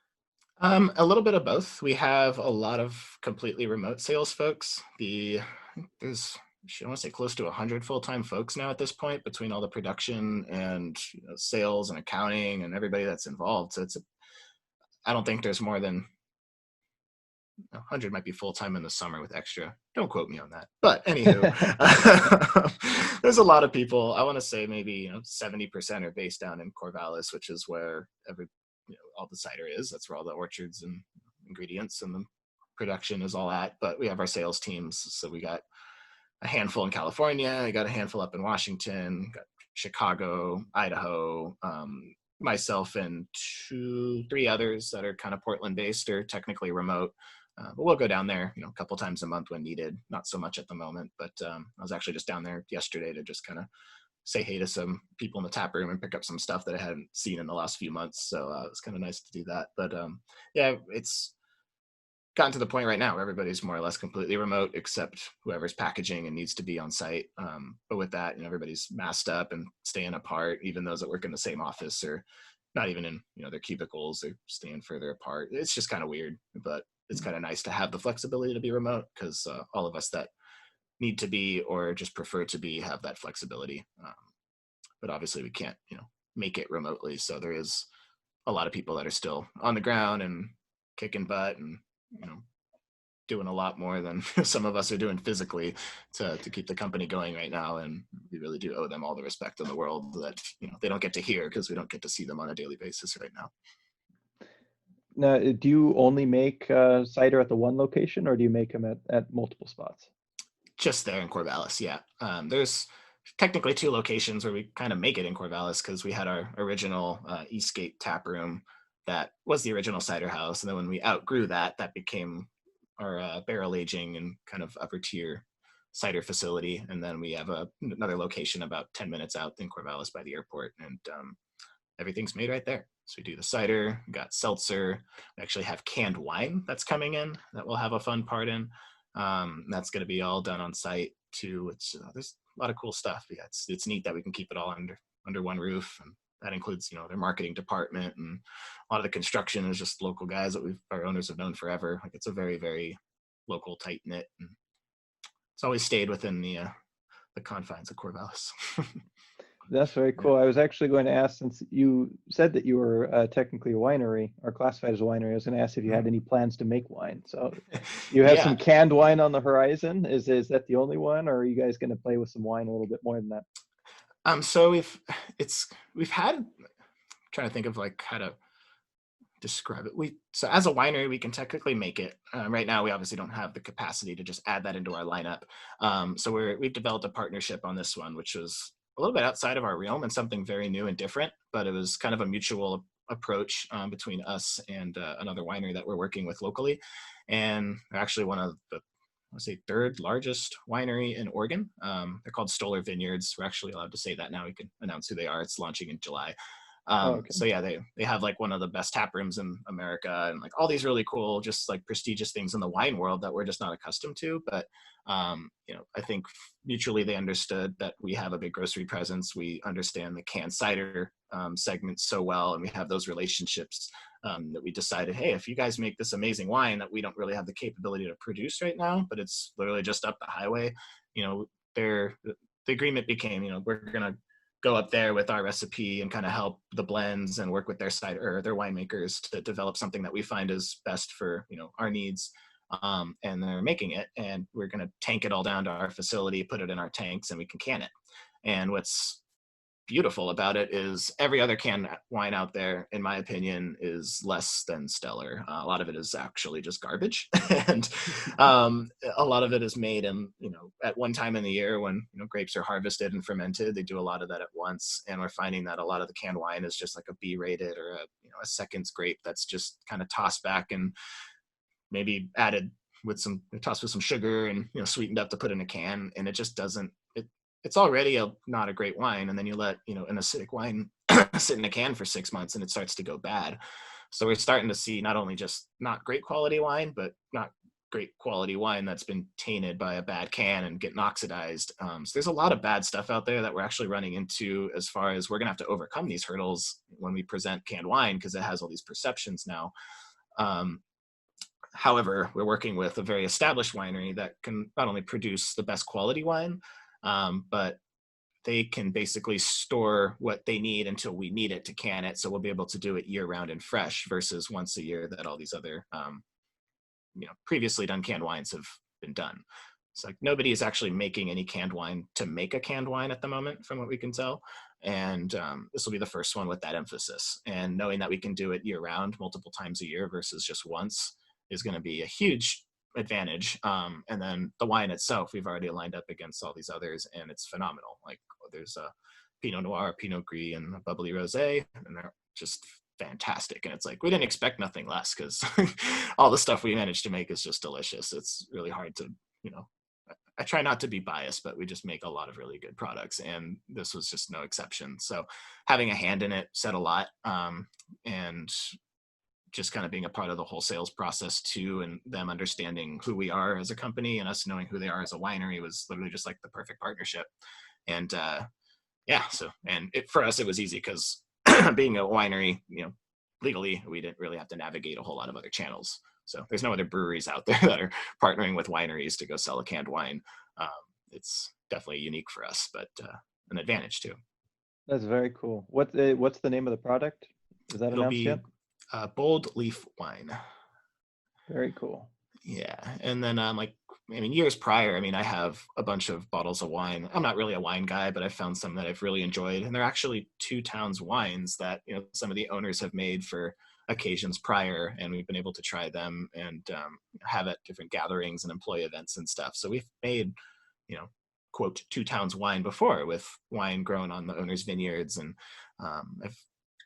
A little bit of both. We have a lot of completely remote sales folks. I think there's, I want to say close to 100 full-time folks now at this point between all the production and sales and accounting and everybody that's involved. So I don't think there's more than 100 might be full-time in the summer with extra. Don't quote me on that. But anywho, there's a lot of people. I want to say maybe 70% are based down in Corvallis, which is where all the cider is. That's where all the orchards and ingredients and the production is all at. But we have our sales teams. So we got a handful in California. I got a handful up in Washington, got Chicago, Idaho, myself and three others that are kind of Portland based or technically remote. But we'll go down there, a couple times a month when needed. Not so much at the moment, but I was actually just down there yesterday to just kind of say hey to some people in the tap room and pick up some stuff that I hadn't seen in the last few months. So it was kind of nice to do that. But yeah, it's gotten to the point right now where everybody's more or less completely remote, except whoever's packaging and needs to be on site. But with that, everybody's masked up and staying apart. Even those that work in the same office or not even in their cubicles, they're staying further apart. It's just kind of weird, but it's kind of nice to have the flexibility to be remote because all of us that need to be or just prefer to be have that flexibility. But obviously we can't make it remotely, so there is a lot of people that are still on the ground and kicking butt and doing a lot more than some of us are doing physically to keep the company going right now. And we really do owe them all the respect in the world that they don't get to hear because we don't get to see them on a daily basis right now. Now, do you only make cider at the one location, or do you make them at multiple spots? Just there in Corvallis, yeah. There's technically two locations where we kind of make it in Corvallis because we had our original Eastgate tap room that was the original cider house, and then when we outgrew that, that became our barrel aging and kind of upper tier cider facility. And then we have another location about 10 minutes out in Corvallis by the airport, and everything's made right there. So we do the cider, we got seltzer, we actually have canned wine that's coming in that we'll have a fun part in. That's going to be all done on site too. There's a lot of cool stuff. Yeah, it's neat that we can keep it all under one roof, and that includes their marketing department, and a lot of the construction is just local guys that our owners have known forever. Like it's a very, very local, tight knit, and it's always stayed within the confines of Corvallis. That's very cool. I was actually going to ask, since you said that you were technically a winery or classified as a winery, I was going to ask if you had any plans to make wine. So you have some Yeah. canned wine on the horizon. Is that the only one, or are you guys going to play with some wine a little bit more than that? So we've had, I'm trying to think of like how to describe it. So as a winery, we can technically make it. Right now, we obviously don't have the capacity to just add that into our lineup. So we've developed a partnership on this one, which was a little bit outside of our realm and something very new and different. But it was kind of a mutual approach between us and another winery that we're working with locally, and they're actually one of the, I say, third largest winery in Oregon. They're called Stoller Vineyards. We're actually allowed to say that now. We can announce who they are. It's launching in July. Oh, okay. So yeah, they have like one of the best tap rooms in America, and like all these really cool, just like prestigious things in the wine world that we're just not accustomed to. But I think mutually they understood that we have a big grocery presence. We understand the canned cider segment so well, and we have those relationships that we decided, hey, if you guys make this amazing wine that we don't really have the capability to produce right now, but it's literally just up the highway, the agreement became, we're gonna go up there with our recipe and kind of help the blends and work with their cider or their winemakers to develop something that we find is best for our needs. And they're making it, and we're going to tank it all down to our facility, put it in our tanks, and we can can it. And what's beautiful about it is every other canned wine out there, in my opinion, is less than stellar. A lot of it is actually just garbage, and a lot of it is made in at one time in the year when grapes are harvested and fermented. They do a lot of that at once, and we're finding that a lot of the canned wine is just like a B-rated or a seconds grape that's just kind of tossed back and maybe added with tossed with some sugar and sweetened up to put in a can, and it just doesn't. It's already not a great wine, and then you let an acidic wine sit in a can for 6 months and it starts to go bad. So we're starting to see not only just not great quality wine, but not great quality wine that's been tainted by a bad can and getting oxidized. So there's a lot of bad stuff out there that we're actually running into, as far as we're gonna have to overcome these hurdles when we present canned wine, because it has all these perceptions now. However, we're working with a very established winery that can not only produce the best quality wine, but they can basically store what they need until we need it to can it. So we'll be able to do it year round and fresh versus once a year that all these other, previously done canned wines have been done. It's like nobody is actually making any canned wine to make a canned wine at the moment, from what we can tell. And this will be the first one with that emphasis. And knowing that we can do it year round, multiple times a year versus just once, is going to be a huge advantage. And then the wine itself, we've already lined up against all these others, and it's phenomenal. Like there's a Pinot Noir, Pinot Gris, and a bubbly rosé, and they're just fantastic. And it's like we didn't expect nothing less because all the stuff we managed to make is just delicious. It's really hard to, I try not to be biased, but we just make a lot of really good products, and this was just no exception. So having a hand in it said a lot, and just kind of being a part of the whole sales process too, and them understanding who we are as a company and us knowing who they are as a winery was literally just like the perfect partnership. And for us, it was easy because being a winery, legally, we didn't really have to navigate a whole lot of other channels. So there's no other breweries out there that are partnering with wineries to go sell a canned wine. It's definitely unique for us, but an advantage too. That's very cool. What's the name of the product? Is that It'll announced be yet? Bold Leaf Wine. Very cool. Yeah, and then years prior, I have a bunch of bottles of wine. I'm not really a wine guy, but I found some that I've really enjoyed, and they're actually two Towns wines that some of the owners have made for occasions prior, and we've been able to try them and have at different gatherings and employee events and stuff. So we've made, quote, two Towns wine before with wine grown on the owner's vineyards, and I've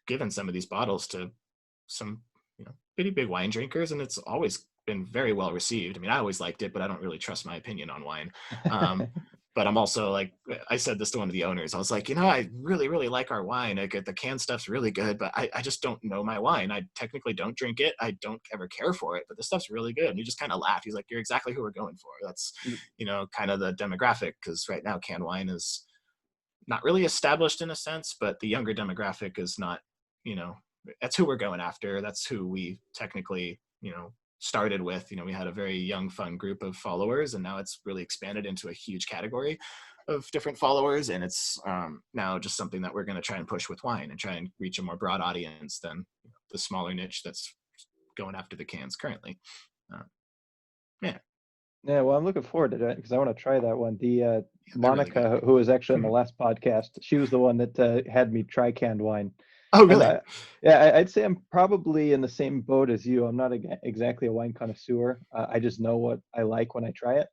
given some of these bottles to some pretty big wine drinkers, and it's always been very well received. I always liked it, but I don't really trust my opinion on wine. But I'm also like, I said this to one of the owners. I was like, I really, really like our wine. The canned stuff's really good, but I just don't know my wine. I technically don't drink it. I don't ever care for it, but the stuff's really good. And he just kind of laughed. He's like, you're exactly who we're going for. That's, kind of the demographic, because right now canned wine is not really established in a sense, but the younger demographic is not, that's who we're going after. That's who we technically, started with. We had a very young, fun group of followers, and now it's really expanded into a huge category of different followers. And it's now just something that we're going to try and push with wine and try and reach a more broad audience than the smaller niche that's going after the cans currently. Yeah. Yeah, well, I'm looking forward to that because I want to try that one. The Monica, really who was actually on the last podcast, she was the one that had me try canned wine. Oh, really? I'd say I'm probably in the same boat as you. I'm not exactly a wine connoisseur. I just know what I like when I try it,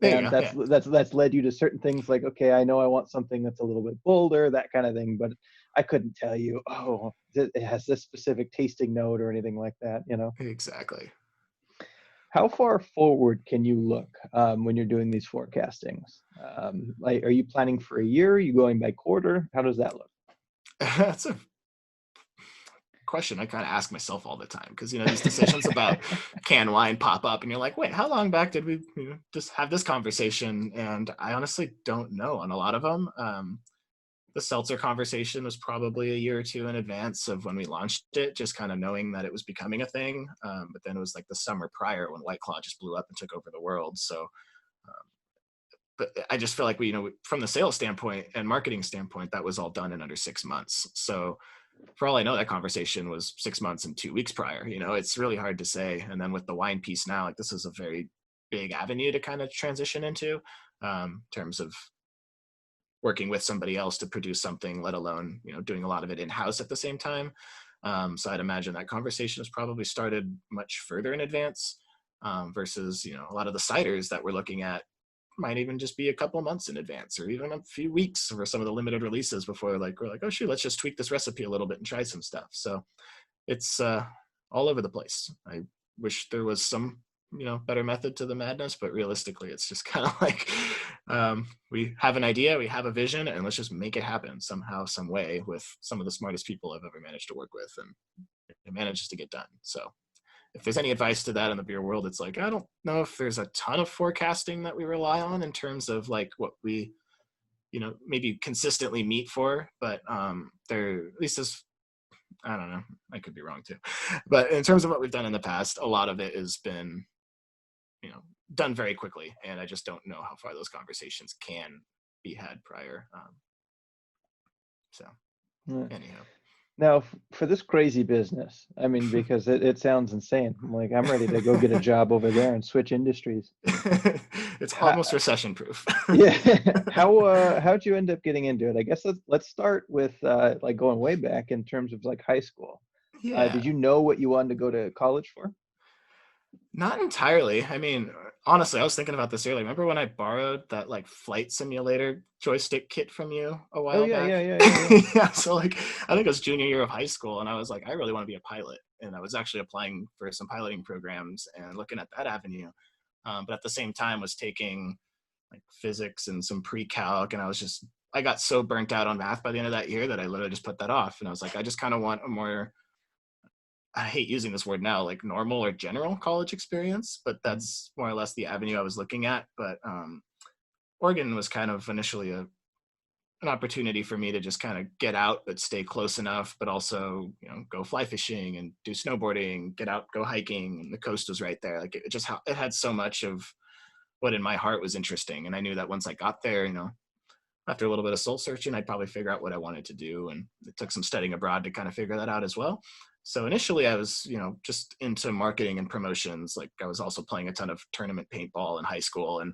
and that's led you to certain things like, okay, I know I want something that's a little bit bolder, that kind of thing. But I couldn't tell you, oh, it has this specific tasting note or anything like that. Exactly. How far forward can you look when you're doing these forecastings? Like, are you planning for a year? Are you going by quarter? How does that look? That's a question I kind of ask myself all the time, because these decisions about canned wine pop up and you're like, wait, how long back did we just have this conversation? And I honestly don't know on a lot of them. The seltzer conversation was probably a year or two in advance of when we launched it, just kind of knowing that it was becoming a thing. But then it was like the summer prior when White Claw just blew up and took over the world. So but I just feel like we, from the sales standpoint and marketing standpoint, that was all done in under 6 months. So for all I know, that conversation was 6 months and 2 weeks prior. It's really hard to say. And then with the wine piece now, like this is a very big avenue to kind of transition into, in terms of working with somebody else to produce something, let alone, doing a lot of it in-house at the same time. So I'd imagine that conversation has probably started much further in advance, versus, a lot of the ciders that we're looking at might even just be a couple months in advance, or even a few weeks for some of the limited releases before we're like, oh shoot, let's just tweak this recipe a little bit and try some stuff. So it's all over the place. I wish there was some better method to the madness, but realistically it's just kind of like, we have an idea, we have a vision, and let's just make it happen somehow, some way, with some of the smartest people I've ever managed to work with, and it manages to get done. So if there's any advice to that in the beer world, it's like, I don't know if there's a ton of forecasting that we rely on in terms of like what we, maybe consistently meet for, but there, at least as I don't know. I could be wrong too. But in terms of what we've done in the past, a lot of it has been, you know, done very quickly. And I just don't know how far those conversations can be had prior. So Yeah. anyhow. Now, for this crazy business, I mean, because it sounds insane. I'm like, I'm ready to go get a job over there and switch industries. It's How, almost recession proof. yeah, how'd you end up getting into it? I guess let's start with like going way back in terms of like high school. Did Yeah. you know what you wanted to go to college for? Not entirely. I mean, honestly, I was thinking about this earlier. Remember when I borrowed that like flight simulator joystick kit from you a Oh while yeah, back? yeah, yeah, yeah, yeah. Yeah, so like I think it was junior year of high school, and I was like, I really want to be a pilot, and I was actually applying for some piloting programs and looking at that avenue. But at the same time, was taking like physics and some pre-calc, and I got so burnt out on math by the end of that year that I literally just put that off, and I was like, I just kind of want a more, I hate using this word now, like normal or general college experience, but Mm. that's more or less the avenue I was looking at. But Oregon was kind of initially an opportunity for me to just kind of get out, but stay close enough, but also, you know, go fly fishing and do snowboarding, get out, go hiking. And the coast was right there. Like it just, it had so much of what in my heart was interesting. And I knew that once I got there, you know, after a little bit of soul searching, I'd probably figure out what I wanted to do. And it took some studying abroad to kind of figure that out as well. So initially I was, you know, just into marketing and promotions. Like I was also playing a ton of tournament paintball in high school, and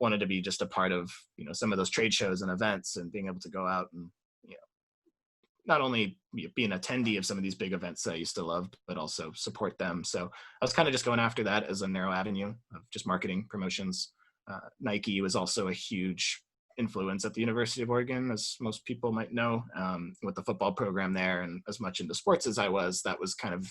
wanted to be just a part of, you know, some of those trade shows and events, and being able to go out and, you know, not only be an attendee of some of these big events that I used to love, but also support them. So I was kind of just going after that as a narrow avenue of just marketing promotions. Nike was also a huge influence at the University of Oregon, as most people might know, with the football program there. And as much into sports as I was, that was kind of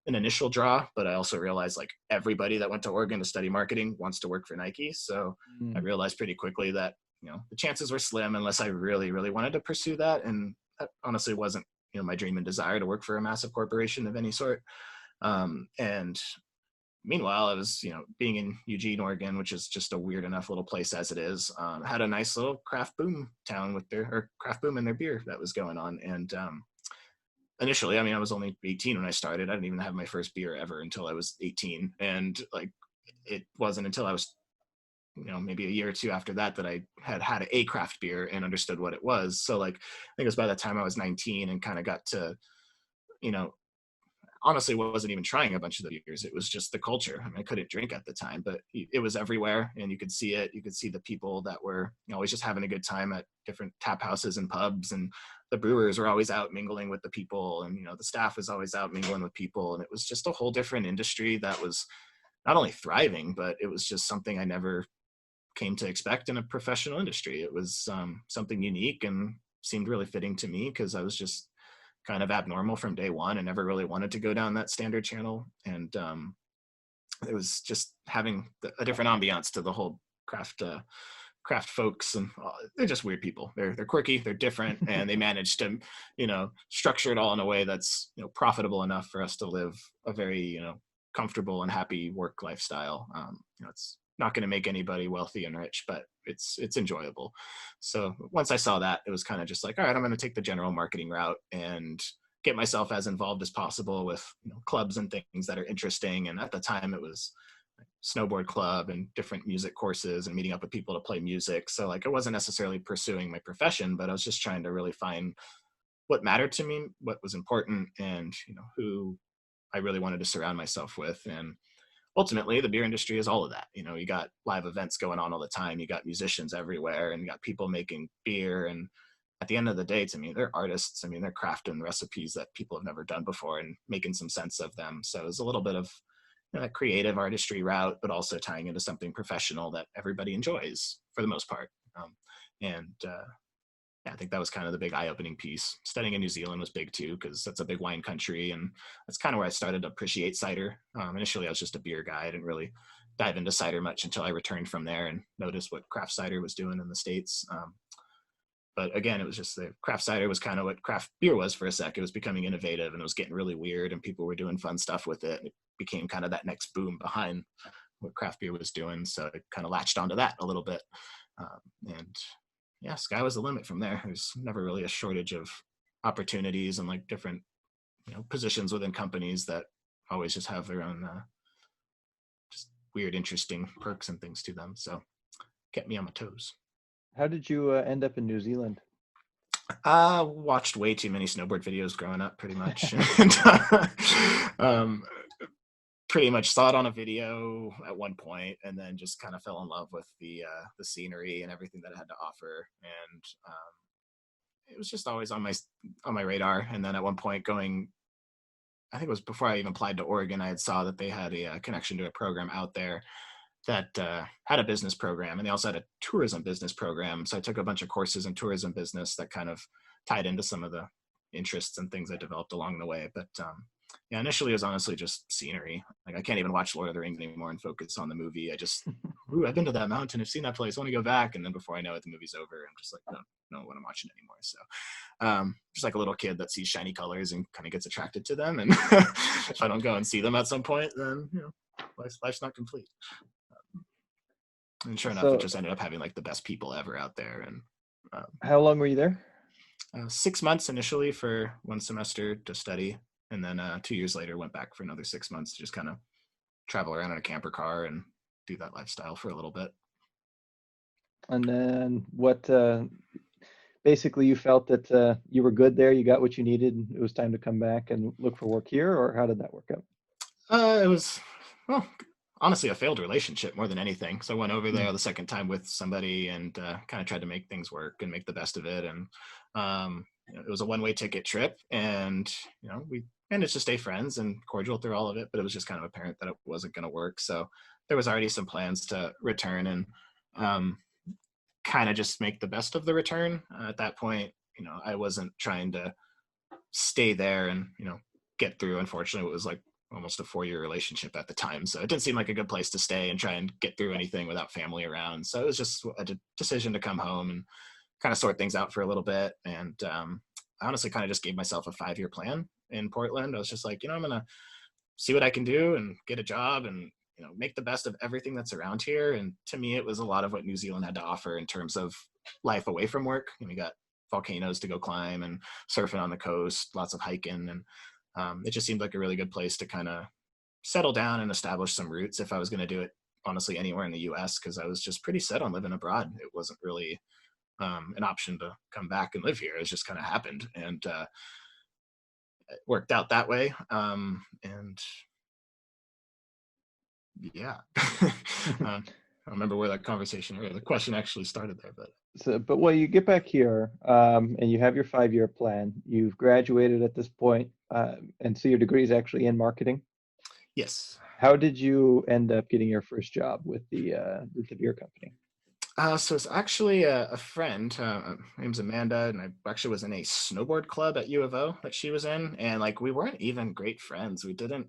an initial draw. But I also realized like everybody that went to Oregon to study marketing wants to work for Nike. So I Mm. realized pretty quickly that, you know, the chances were slim unless I really, really wanted to pursue that. And that honestly wasn't, you know, my dream and desire to work for a massive corporation of any sort. And meanwhile, I was, you know, being in Eugene, Oregon, which is just a weird enough little place as it is, had a nice little craft boom town with their, or craft boom in their beer that was going on. And initially, I mean, I was only 18 when I started. I didn't even have my first beer ever until I was 18. And like, it wasn't until I was, you know, maybe a year or two after that that I had had a craft beer and understood what it was. So like, I think it was by the time I was 19 and kind of got to, you know, honestly wasn't even trying a bunch of the beers. It was just the culture. I mean, I couldn't drink at the time, but it was everywhere, and you could see it. You could see the people that were, you know, always just having a good time at different tap houses and pubs, and the brewers were always out mingling with the people, and, you know, the staff was always out mingling with people, and it was just a whole different industry that was not only thriving, but it was just something I never came to expect in a professional industry. It was something unique and seemed really fitting to me because I was just kind of abnormal from day one and never really wanted to go down that standard channel. And it was just having a different ambiance to the whole craft folks, and they're just weird people. They're quirky, they're different, and they managed to, you know, structure it all in a way that's, you know, profitable enough for us to live a very, you know, comfortable and happy work lifestyle. You know, it's not going to make anybody wealthy and rich, but it's enjoyable. So once I saw that, it was kind of just like, all right, I'm going to take the general marketing route and get myself as involved as possible with, you know, clubs and things that are interesting. And at the time, it was snowboard club and different music courses and meeting up with people to play music. So like I wasn't necessarily pursuing my profession, but I was just trying to really find what mattered to me, what was important, and, you know, who I really wanted to surround myself with. And ultimately the beer industry is all of that. You know, you got live events going on all the time, you got musicians everywhere, and you got people making beer. And at the end of the day, to me, they're artists. I mean, they're crafting recipes that people have never done before and making some sense of them. So it's a little bit of, you know, that creative artistry route, but also tying into something professional that everybody enjoys for the most part. And Yeah, I think that was kind of the big eye-opening piece. Studying in New Zealand was big too, because that's a big wine country, and that's kind of where I started to appreciate cider. Initially, I was just a beer guy. I didn't really dive into cider much until I returned from there and noticed what craft cider was doing in the States. But again, it was just the craft cider was kind of what craft beer was for a sec. It was becoming innovative, and it was getting really weird, and people were doing fun stuff with it. It became kind of that next boom behind what craft beer was doing. So it kind of latched onto that a little bit. And yeah, sky was the limit from there. There's never really a shortage of opportunities and like different positions within companies that always just have their own just weird, interesting perks and things to them. So kept me on my toes. How did you end up in New Zealand? Watched way too many snowboard videos growing up, pretty much. And, um, pretty much saw it on a video at one point, and then just kind of fell in love with the scenery and everything that it had to offer. And it was just always on my radar. And then at one point, I think it was before I even applied to Oregon, I had saw that they had a connection to a program out there that had a business program, and they also had a tourism business program. So I took a bunch of courses in tourism business that kind of tied into some of the interests and things I developed along the way. But yeah, initially it was honestly just scenery. Like I can't even watch Lord of the Rings anymore and focus on the movie. I just, ooh, I've been to that mountain, I've seen that place, I want to go back. And then before I know it, the movie's over. I'm just like, no, no, what I'm watching anymore. So just like a little kid that sees shiny colors and kind of gets attracted to them. And if I don't go and see them at some point, then life's not complete. And sure enough, it So just ended up having like the best people ever out there. And how long were you there? 6 months initially for one semester to study, and then 2 years later went back for another 6 months to just kind of travel around in a camper car and do that lifestyle for a little bit. And then what, basically you felt that you were good there, you got what you needed, and it was time to come back and look for work here, or how did that work out? It was, well, honestly a failed relationship more than anything. So I went over Hmm. there the second time with somebody and kind of tried to make things work and make the best of it. And it was a one-way ticket trip, and we managed to stay friends and cordial through all of it. But it was just kind of apparent that it wasn't going to work. So there was already some plans to return and um, kind of just make the best of the return. At that point, I wasn't trying to stay there and get through. Unfortunately, it was like almost a 4-year relationship at the time, so it didn't seem like a good place to stay and try and get through anything without family around. So it was just a decision to come home and kind of sort things out for a little bit. And I honestly kind of just gave myself a 5-year plan in Portland. I was just like, I'm gonna see what I can do and get a job and make the best of everything that's around here. And to me, it was a lot of what New Zealand had to offer in terms of life away from work. You got volcanoes to go climb and surfing on the coast, lots of hiking, and it just seemed like a really good place to kind of settle down and establish some roots if I was going to do it honestly anywhere in the US, because I was just pretty set on living abroad. It wasn't really an option to come back and live here. It just kind of happened, and it worked out that way. And yeah, I don't remember where that conversation or the question actually started there, but So, but well, you get back here, and you have your 5-year plan. You've graduated at this point, and so your degree is actually in marketing. yes. How did you end up getting your first job with the beer company? So it's actually a friend. Her name's Amanda, and I actually was in a snowboard club at U of O that she was in, and like we weren't even great friends. We didn't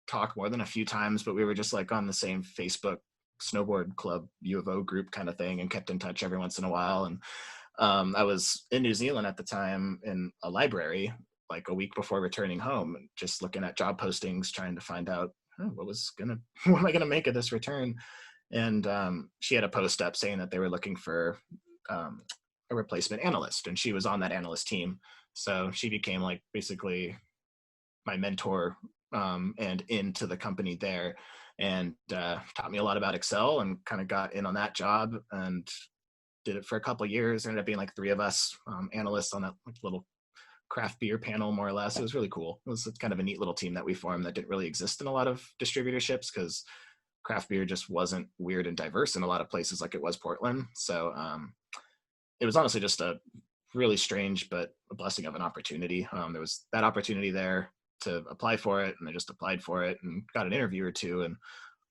talk more than a few times, but we were just like on the same Facebook snowboard club U of O group kind of thing, and kept in touch every once in a while. And I was in New Zealand at the time in a library, like a week before returning home, and just looking at job postings, trying to find out what am I gonna make of this return. And she had a post up saying that they were looking for um, a replacement analyst, and she was on that analyst team. So she became like basically my mentor and into the company there, and taught me a lot about Excel, and kind of got in on that job and did it for a couple of years. There ended up being like 3 of us analysts on that like, little craft beer panel, more or less. It was really cool. It was kind of a neat little team that we formed that didn't really exist in a lot of distributorships, because craft beer just wasn't weird and diverse in a lot of places like it was Portland. So it was honestly just a really strange but a blessing of an opportunity. There was that opportunity there to apply for it, and I just applied for it and got an interview or two. And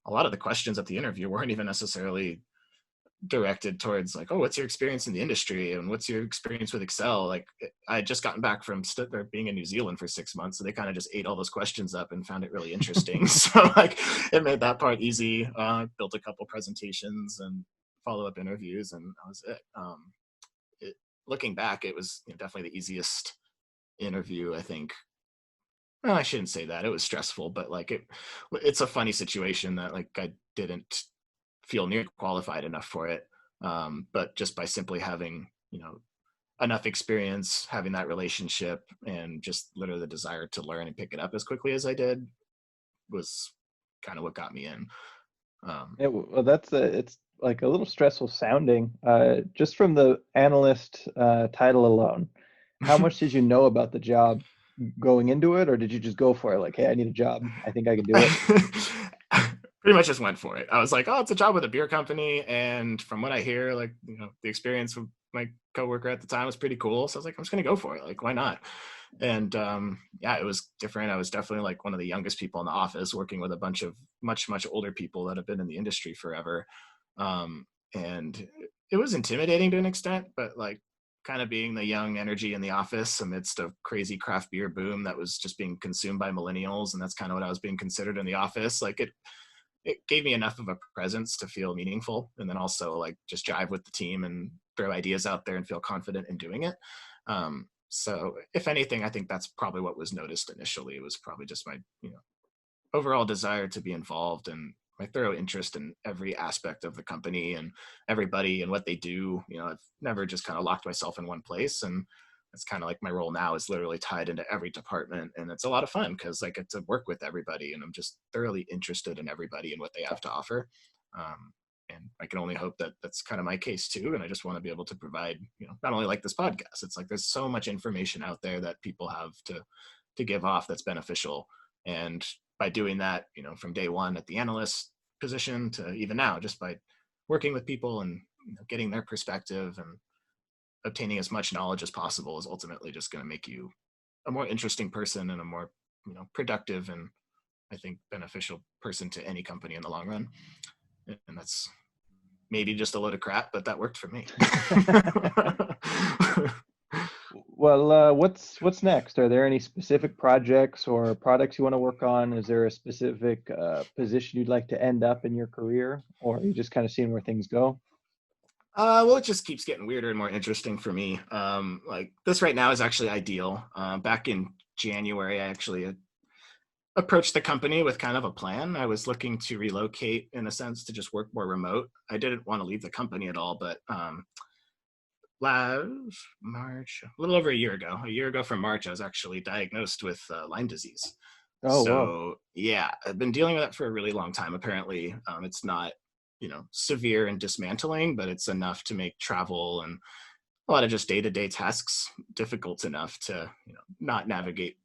a lot of the questions at the interview weren't even necessarily directed towards like, oh, what's your experience in the industry and what's your experience with Excel. Like I had just gotten back from being in New Zealand for 6 months, so they kind of just ate all those questions up and found it really interesting. So like it made that part easy. Built a couple presentations and follow-up interviews, and that was it. it Looking back, it was definitely the easiest interview, I think. Well, I shouldn't say that, it was stressful, but like it's a funny situation that like I didn't feel near qualified enough for it. But just by simply having, enough experience, having that relationship, and just literally the desire to learn and pick it up as quickly as I did was kind of what got me in. Um, Yeah, well, it's like a little stressful sounding. Just from the analyst title alone, how much did you know about the job going into it, or did you just go for it? Like, hey, I need a job. I think I can do it. Pretty much just went for it. I was like, oh, it's a job with a beer company. And from what I hear, like, the experience with my coworker at the time was pretty cool. So I was like, I'm just going to go for it. Like, why not? And yeah, it was different. I was definitely like one of the youngest people in the office, working with a bunch of much older people that have been in the industry forever. And it was intimidating to an extent, but like kind of being the young energy in the office amidst a crazy craft beer boom that was just being consumed by millennials, and that's kind of what I was being considered in the office. Like it gave me enough of a presence to feel meaningful, and then also like just jive with the team and throw ideas out there and feel confident in doing it. So if anything, I think that's probably what was noticed initially. It was probably just my overall desire to be involved and my thorough interest in every aspect of the company and everybody and what they do. I've never just kind of locked myself in one place, and it's kind of like my role now is literally tied into every department, and it's a lot of fun because I get to work with everybody and I'm just thoroughly interested in everybody and what they have to offer. Um, and I can only hope that that's kind of my case too. And I just want to be able to provide, not only like this podcast, it's like there's so much information out there that people have to give off that's beneficial. And by doing that, from day one at the analyst position to even now, just by working with people and getting their perspective and obtaining as much knowledge as possible is ultimately just going to make you a more interesting person and a more productive and I think beneficial person to any company in the long run. And that's maybe just a load of crap, but that worked for me. Well, what's next? Are there any specific projects or products you want to work on? Is there a specific position you'd like to end up in your career, or are you just kind of seeing where things go? Well, it just keeps getting weirder and more interesting for me. Like this right now is actually ideal. Back in January, I actually approached the company with kind of a plan. I was looking to relocate in a sense to just work more remote. I didn't want to leave the company at all, but last March, a little over a year ago from March, I was actually diagnosed with Lyme disease. Oh, whoa. So yeah, I've been dealing with that for a really long time. Apparently, it's not, severe and dismantling, but it's enough to make travel and a lot of just day-to-day tasks difficult enough to, not navigate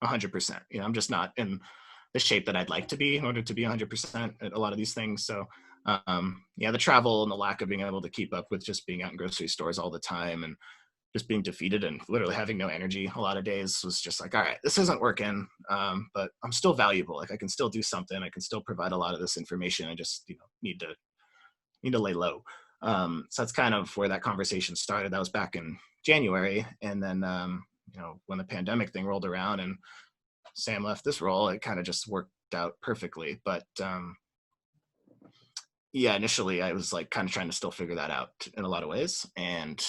100%. I'm just not in the shape that I'd like to be in order to be 100% at a lot of these things. So yeah, the travel and the lack of being able to keep up with just being out in grocery stores all the time and just being defeated and literally having no energy a lot of days was just like, all right, this isn't working. But I'm still valuable. Like I can still do something. I can still provide a lot of this information. I just, need to lay low. So that's kind of where that conversation started. That was back in January. And then, when the pandemic thing rolled around and Sam left this role, it kind of just worked out perfectly. But yeah, initially I was like kind of trying to still figure that out in a lot of ways. And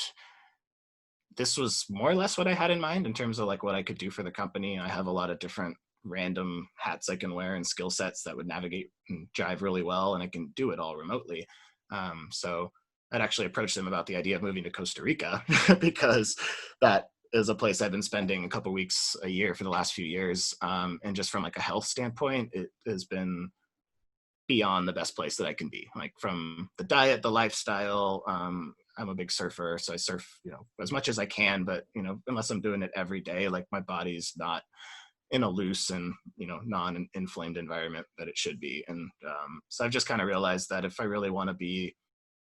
this was more or less what I had in mind in terms of like what I could do for the company. I have a lot of different random hats I can wear and skill sets that would navigate and jive really well, and I can do it all remotely. So I'd actually approached them about the idea of moving to Costa Rica because that is a place I've been spending a couple weeks a year for the last few years. And just from like a health standpoint, it has been beyond the best place that I can be. Like from the diet, the lifestyle. I'm a big surfer, so I surf, as much as I can, but unless I'm doing it every day, like my body's not in a loose and non-inflamed environment that it should be. And so I've just kind of realized that if I really want to be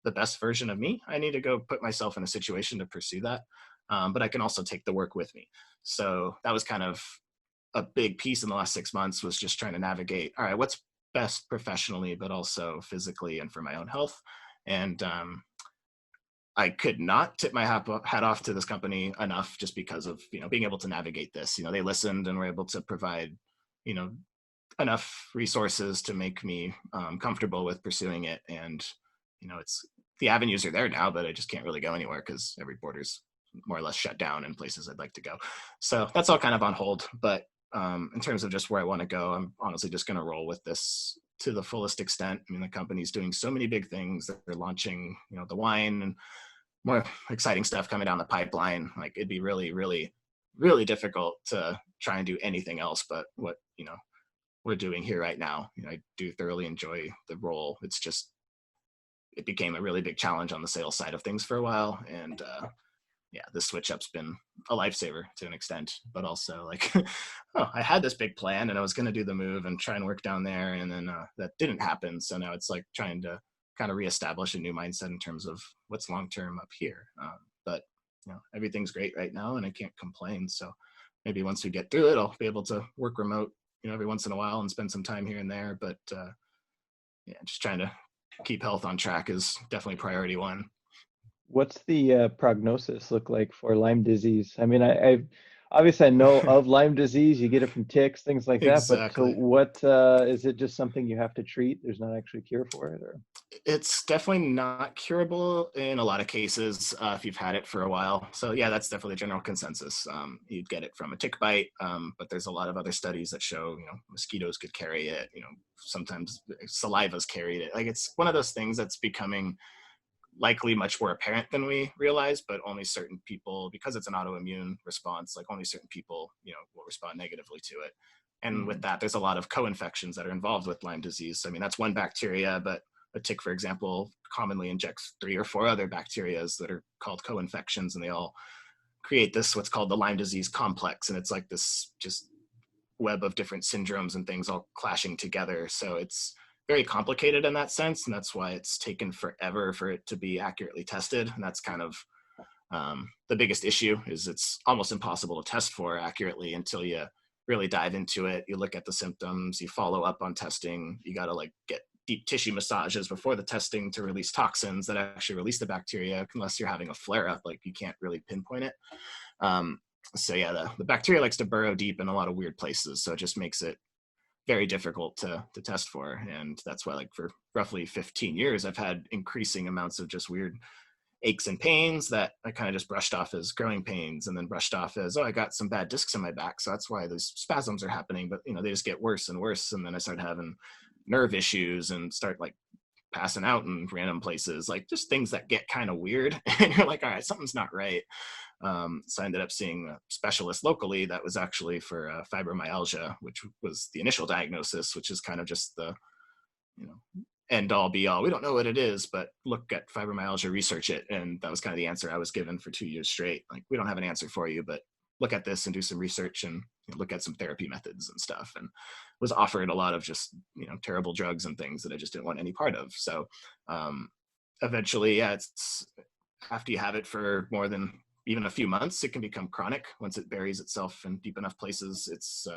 the best version of me, I need to go put myself in a situation to pursue that. But I can also take the work with me. So that was kind of a big piece in the last 6 months, was just trying to navigate, all right, what's best professionally, but also physically and for my own health. And I could not tip my hat off to this company enough just because of, being able to navigate this. They listened and were able to provide, you know, enough resources to make me comfortable with pursuing it. And, it's the avenues are there now, but I just can't really go anywhere because every border's more or less shut down in places I'd like to go. So that's all kind of on hold. But in terms of just where I want to go, I'm honestly just going to roll with this to the fullest extent. I mean, the company's doing so many big things. They're launching, the wine and more exciting stuff coming down the pipeline. Like it'd be really, really, really difficult to try and do anything else but what, we're doing here right now. I do thoroughly enjoy the role. It's just, it became a really big challenge on the sales side of things for a while. And yeah, the switch up's been a lifesaver to an extent, but also like, oh, I had this big plan and I was going to do the move and try and work down there. And then that didn't happen. So now it's like trying to kind of reestablish a new mindset in terms of what's long-term up here. But everything's great right now and I can't complain. So maybe once we get through it, I'll be able to work remote, every once in a while and spend some time here and there. But yeah, just trying to keep health on track is definitely priority one. What's the prognosis look like for Lyme disease? I mean, I obviously I know of Lyme disease. You get it from ticks, things like that. But so Exactly. what is it? Just something you have to treat? There's not actually a cure for it, or? It's definitely not curable in a lot of cases if you've had it for a while. So yeah, that's definitely the general consensus. You'd get it from a tick bite, but there's a lot of other studies that show, mosquitoes could carry it. Sometimes saliva's carried it. Like it's one of those things that's becoming likely much more apparent than we realize, but only certain people, because it's an autoimmune response, like only certain people, will respond negatively to it. And with Mhm. that, there's a lot of co-infections that are involved with Lyme disease. So, I mean, that's one bacteria, but a tick, for example, commonly injects 3 or 4 other bacterias that are called co-infections, and they all create this, what's called the Lyme disease complex. And it's like this just web of different syndromes and things all clashing together. So it's very complicated in that sense. And that's why it's taken forever for it to be accurately tested. And that's kind of the biggest issue is it's almost impossible to test for accurately until you really dive into it. You look at the symptoms, you follow up on testing, you got to like get deep tissue massages before the testing to release toxins that actually release the bacteria. Unless you're having a flare up, like you can't really pinpoint it. Um, so yeah, the bacteria likes to burrow deep in a lot of weird places. So it just makes it very difficult to test for. And that's why like for roughly 15 years, I've had increasing amounts of just weird aches and pains that I kind of just brushed off as growing pains and then brushed off as, oh, I got some bad discs in my back. So that's why those spasms are happening. But, they just get worse and worse. And then I started having nerve issues and start like passing out in random places, like just things that get kind of weird. And you're like, all right, something's not right. So I ended up seeing a specialist locally that was actually for fibromyalgia, which was the initial diagnosis, which is kind of just the, end all be all. We don't know what it is, but look at fibromyalgia, research it. And that was kind of the answer I was given for 2 years straight. Like, we don't have an answer for you, but look at this and do some research and look at some therapy methods and stuff. And was offered a lot of just, terrible drugs and things that I just didn't want any part of. So eventually, yeah, it's after you have it for more than even a few months, it can become chronic. Once it buries itself in deep enough places, it's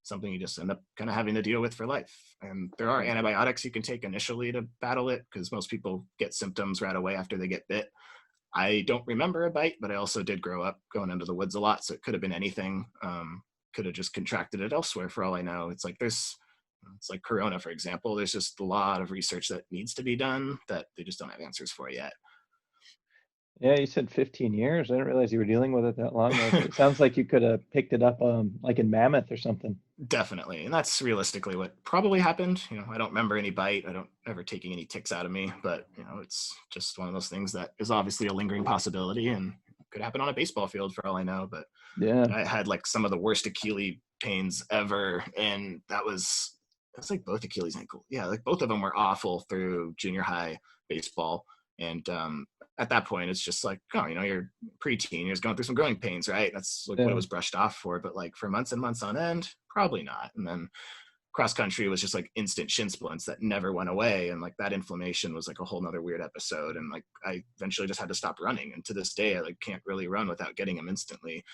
something you just end up kind of having to deal with for life. And there are antibiotics you can take initially to battle it, because most people get symptoms right away after they get bit. I don't remember a bite, but I also did grow up going into the woods a lot, so it could have been anything. Could have just contracted it elsewhere for all I know. It's like Corona, for example. There's just a lot of research that needs to be done that they just don't have answers for yet. Yeah, you said 15 years. I didn't realize you were dealing with it that long though. So it sounds like you could have picked it up like in Mammoth or something. Definitely. And that's realistically what probably happened. I don't remember any bite. I don't ever taking any ticks out of me, but it's just one of those things that is obviously a lingering possibility and could happen on a baseball field for all I know. But Yeah. I had like some of the worst Achilles pains ever. And that's like both Achilles ankle. Yeah. Like both of them were awful through junior high baseball. And at that point, it's just like, oh, you're preteen, you're just going through some growing pains, right? That's like what it Yeah. was brushed off for. But like for months and months on end, probably not. And then cross country was just like instant shin splints that never went away. And like that inflammation was like a whole nother weird episode. And like I eventually just had to stop running. And to this day, I like can't really run without getting them instantly.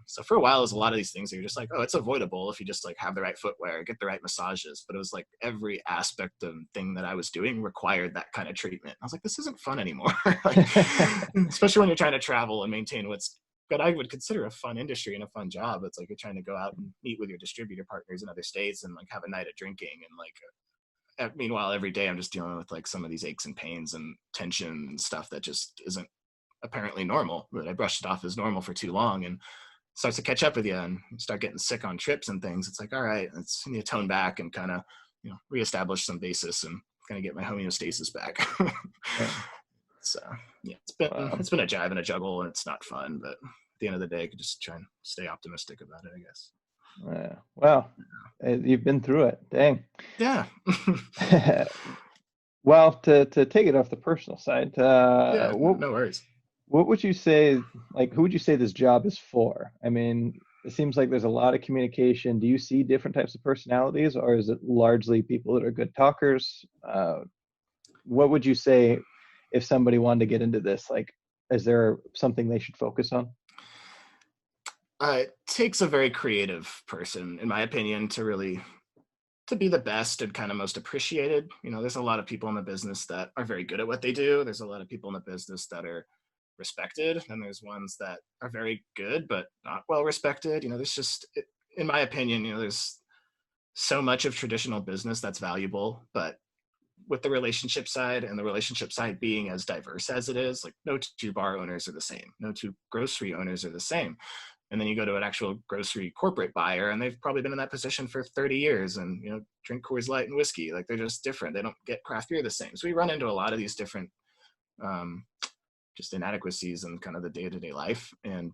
So for a while, it was a lot of these things that you're just like, oh, it's avoidable if you just like have the right footwear, get the right massages. But it was like every aspect of thing that I was doing required that kind of treatment. I was like, this isn't fun anymore. Like, especially when you're trying to travel and maintain what's but I would consider a fun industry and a fun job. It's like you're trying to go out and meet with your distributor partners in other states and like have a night of drinking. And like, meanwhile, every day I'm just dealing with like some of these aches and pains and tension and stuff that just isn't apparently normal, but I brushed it off as normal for too long and starts to catch up with you and you start getting sick on trips and things. It's like, all right, let's need to tone back and kind of, reestablish some basis and kind of get my homeostasis back. Yeah. So yeah, Wow. it's been a jive and a juggle, and it's not fun. But at the end of the day, I could just try and stay optimistic about it, I guess. Wow. You've been through it. Dang. Yeah. Well, to take it off the personal side, Yeah, no worries. what would you say, like, who would you say this job is for? I mean, it seems like there's a lot of communication. Do you see different types of personalities, or is it largely people that are good talkers? What would you say if somebody wanted to get into this? Like, is there something they should focus on? It takes a very creative person, in my opinion, to really to be the best and kind of most appreciated. You know, there's a lot of people in the business that are very good at what they do. There's a lot of people in the business that are respected, and there's ones that are very good but not well respected. You know, there's just, in my opinion, you know, there's so much of traditional business that's valuable, but with the relationship side, and the relationship side being as diverse as it is, like no two bar owners are the same, no two grocery owners are the same. And then you go to an actual grocery corporate buyer, and they've probably been in that position for 30 years and, you know, drink Coors Light and whiskey. Like they're just different. They don't get craft beer the same. So we run into a lot of these different um, just inadequacies in kind of the day-to-day life. And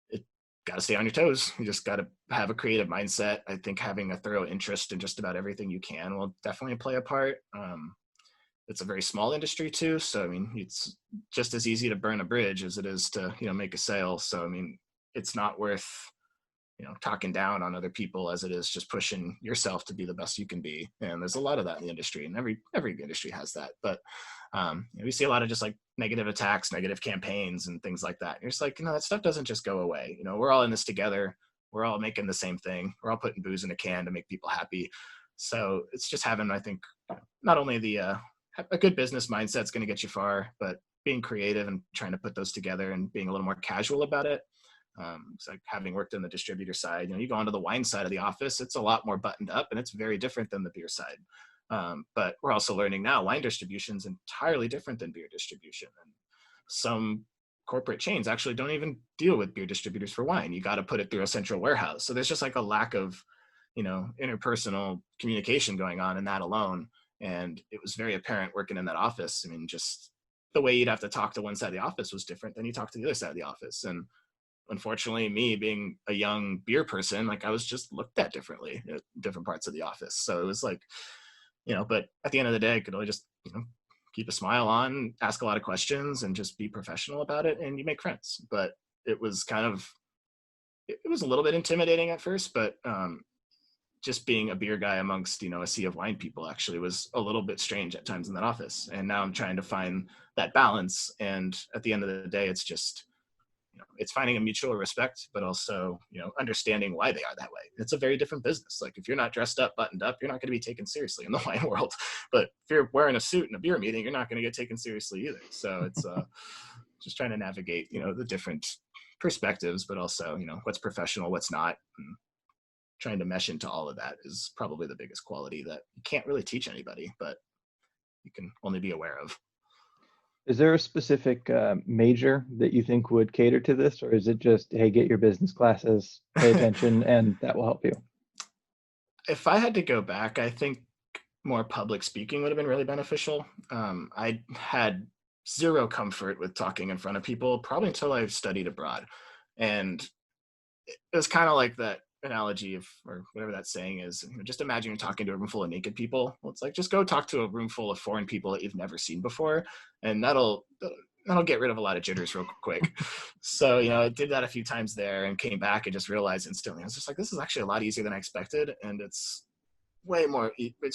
it got to stay on your toes. You just got to have a creative mindset. I think having a thorough interest in just about everything you can will definitely play a part. It's a very small industry too. So, I mean, it's just as easy to burn a bridge as it is to, you know, make a sale. So, I mean, it's not worth, you know, talking down on other people as it is just pushing yourself to be the best you can be. And there's a lot of that in the industry, and every industry has that. But you know, we see a lot of just like negative attacks, negative campaigns, and things like that. And you're just like, you know, that stuff doesn't just go away. You know, we're all in this together. We're all making the same thing. We're all putting booze in a can to make people happy. So it's just having, I think, not only the a good business mindset is going to get you far, but being creative and trying to put those together and being a little more casual about it. It's like having worked in the distributor side, you know, you go onto the wine side of the office, it's a lot more buttoned up, and it's very different than the beer side. But we're also learning now wine distribution is entirely different than beer distribution. And some corporate chains actually don't even deal with beer distributors for wine. You got to put it through a central warehouse. So there's just like a lack of, you know, interpersonal communication going on in that alone. And it was very apparent working in that office. I mean, just the way you'd have to talk to one side of the office was different than you talk to the other side of the office. And unfortunately, me being a young beer person, like I was just looked at differently at different parts of the office. So it was like, you know, but at the end of the day, I could only just, you know, keep a smile on, ask a lot of questions, and just be professional about it, and you make friends. But it was kind of, it was a little bit intimidating at first, but just being a beer guy amongst, you know, a sea of wine people actually was a little bit strange at times in that office. And now I'm trying to find that balance. And at the end of the day, it's just, you know, it's finding a mutual respect, but also, you know, understanding why they are that way. It's a very different business. Like if you're not dressed up, buttoned up, you're not going to be taken seriously in the wine world. But if you're wearing a suit in a beer meeting, you're not going to get taken seriously either. So it's just trying to navigate, you know, the different perspectives, but also, you know, what's professional, what's not. And trying to mesh into all of that is probably the biggest quality that you can't really teach anybody, but you can only be aware of. Is there a specific major that you think would cater to this, or is it just, hey, get your business classes, pay attention, and that will help you? If I had to go back, I think more public speaking would have been really beneficial. I had zero comfort with talking in front of people, probably until I studied abroad. And it was kind of like that analogy of, or whatever that saying is, you know, just imagine you're talking to a room full of naked people. Well, it's like, just go talk to a room full of foreign people that you've never seen before. And that'll get rid of a lot of jitters real quick. So, you know, I did that a few times there and came back and just realized instantly, I was just like, this is actually a lot easier than I expected. And it's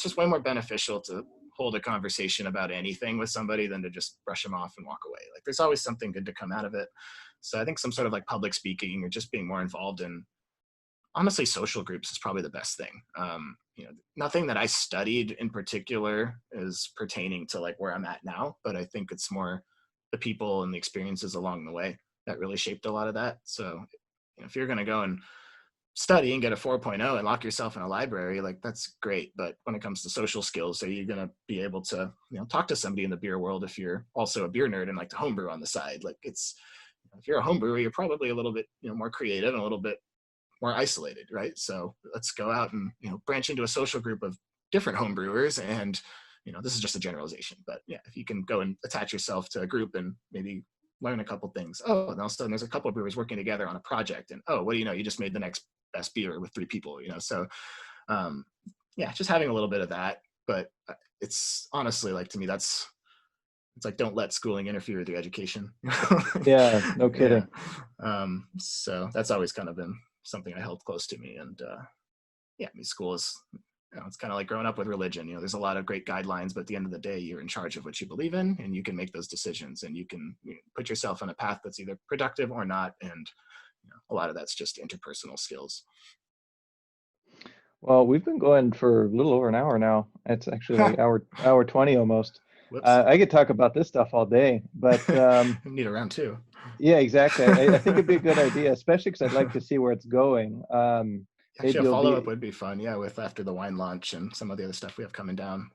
just way more beneficial to hold a conversation about anything with somebody than to just brush them off and walk away. Like there's always something good to come out of it. So I think some sort of like public speaking or just being more involved in, honestly, social groups is probably the best thing. You know, nothing that I studied in particular is pertaining to like where I'm at now, but I think it's more the people and the experiences along the way that really shaped a lot of that. So, you know, if you're going to go and study and get a 4.0 and lock yourself in a library, like that's great. But when it comes to social skills, are you going to be able to, you know, talk to somebody in the beer world if you're also a beer nerd and like to homebrew on the side? Like it's, if you're a homebrewer, you're probably a little bit, you know, more creative and a little bit more isolated, right? So let's go out and, you know, branch into a social group of different homebrewers and this is just a generalization, but yeah, if you can go and attach yourself to a group and maybe learn a couple things. Oh, and all of a sudden there's a couple of brewers working together on a project, and oh, what do you know? You just made the next best beer with 3 people. So yeah, just having a little bit of that. But it's honestly, like, to me, it's like, don't let schooling interfere with your education. Yeah, no Yeah. kidding. So that's always kind of been something I held close to me. And yeah, I mean, school is, it's kind of like growing up with religion. There's a lot of great guidelines, but at the end of the day, you're in charge of what you believe in, and you can make those decisions, and you can put yourself on a path that's either productive or not. And a lot of that's just interpersonal skills. Well, we've been going for a little over an hour now. It's actually like hour 20 almost. Whoops. I could talk about this stuff all day, but Need a round 2. yeah, exactly. I think it'd be a good idea, especially because I'd like to see where it's going. Maybe Actually, a you'll follow-up be would be fun. Yeah, with after the wine launch and some of the other stuff we have coming down.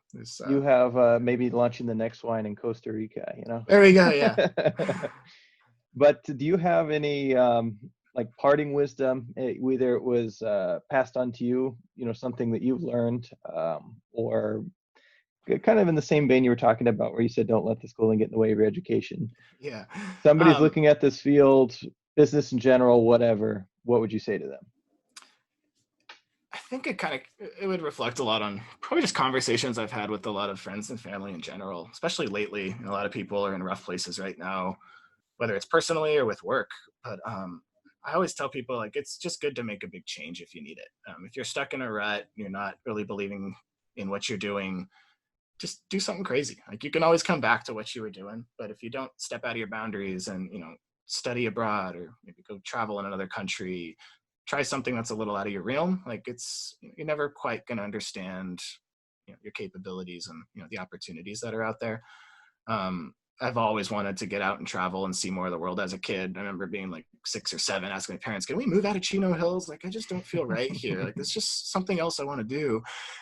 you have maybe launching the next wine in Costa Rica, There we go. Yeah. But do you have any like parting wisdom, whether it was passed on to you, something that you've learned, or kind of in the same vein you were talking about, where you said don't let the schooling get in the way of your education. Yeah. Somebody's looking at this field, business in general, whatever. What would you say to them? I think it would reflect a lot on probably just conversations I've had with a lot of friends and family in general, especially lately. A lot of people are in rough places right now, whether it's personally or with work. But I always tell people, like, it's just good to make a big change if you need it. If you're stuck in a rut, you're not really believing in what you're doing, just do something crazy. Like, you can always come back to what you were doing, but if you don't step out of your boundaries and study abroad, or maybe go travel in another country, try something that's a little out of your realm, like, you're never quite going to understand your capabilities and the opportunities that are out there. I've always wanted to get out and travel and see more of the world as a kid. I remember being like 6 or 7, asking my parents, can we move out of Chino Hills? Like, I just don't feel right here. Like, there's just something else I want to do.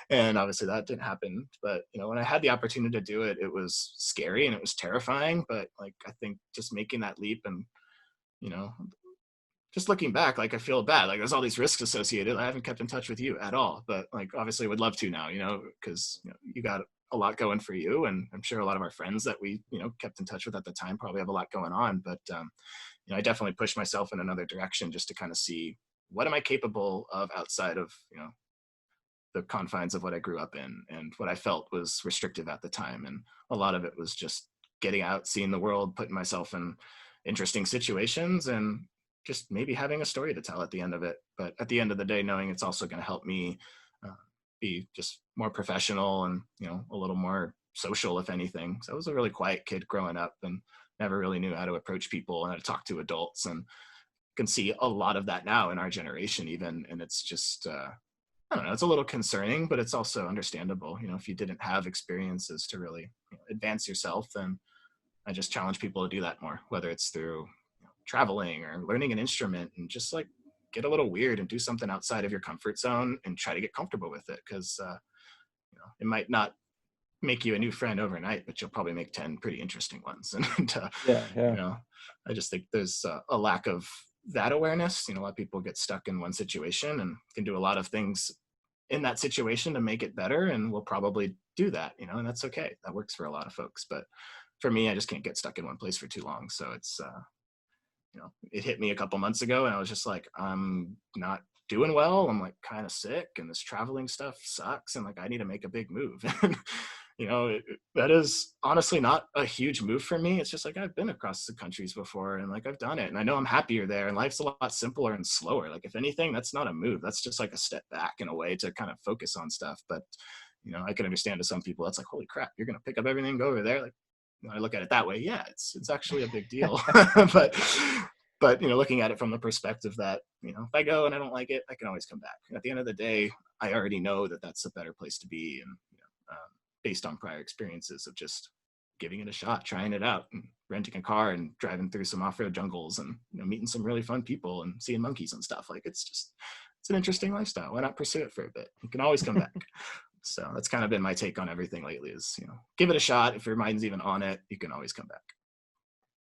And obviously that didn't happen. But, when I had the opportunity to do it, it was scary and it was terrifying. But, like, I think just making that leap and, you know, just looking back, like, I feel bad. Like, there's all these risks associated. I haven't kept in touch with you at all. But, like, obviously would love to now, because you got a lot going for you, and I'm sure a lot of our friends that we kept in touch with at the time probably have a lot going on. But I definitely pushed myself in another direction just to kind of see what am I capable of outside of the confines of what I grew up in and what I felt was restrictive at the time. And a lot of it was just getting out, seeing the world, putting myself in interesting situations, and just maybe having a story to tell at the end of it. But at the end of the day, knowing it's also going to help me be just more professional and a little more social, if anything. So I was a really quiet kid growing up and never really knew how to approach people and how to talk to adults, and can see a lot of that now in our generation even. And it's just I don't know, it's a little concerning, but it's also understandable. If you didn't have experiences to really advance yourself, then I just challenge people to do that more, whether it's through traveling or learning an instrument, and just like get a little weird and do something outside of your comfort zone and try to get comfortable with it. Because it might not make you a new friend overnight, but you'll probably make 10 pretty interesting ones. And Yeah, yeah. I just think there's a lack of that awareness. A lot of people get stuck in one situation and can do a lot of things in that situation to make it better, and we'll probably do that, and that's okay. That works for a lot of folks. But for me, I just can't get stuck in one place for too long. So it's it hit me a couple months ago, and I was just like, I'm not doing well. I'm like kind of sick, and this traveling stuff sucks, and like I need to make a big move. And that is honestly not a huge move for me. It's just like I've been across the countries before, and like I've done it, and I know I'm happier there, and life's a lot simpler and slower. Like, if anything, that's not a move. That's just like a step back in a way to kind of focus on stuff. But I can understand to some people that's like, holy crap, you're gonna pick up everything and go over there. Like, I look at it that way. Yeah, it's actually a big deal. but looking at it from the perspective that if I go and I don't like it, I can always come back. At the end of the day, I already know that that's a better place to be, and based on prior experiences of just giving it a shot, trying it out, and renting a car and driving through some off-road jungles, and meeting some really fun people and seeing monkeys and stuff. Like, it's an interesting lifestyle. Why not pursue it for a bit? You can always come back. So that's kind of been my take on everything lately is, give it a shot. If your mind's even on it, you can always come back.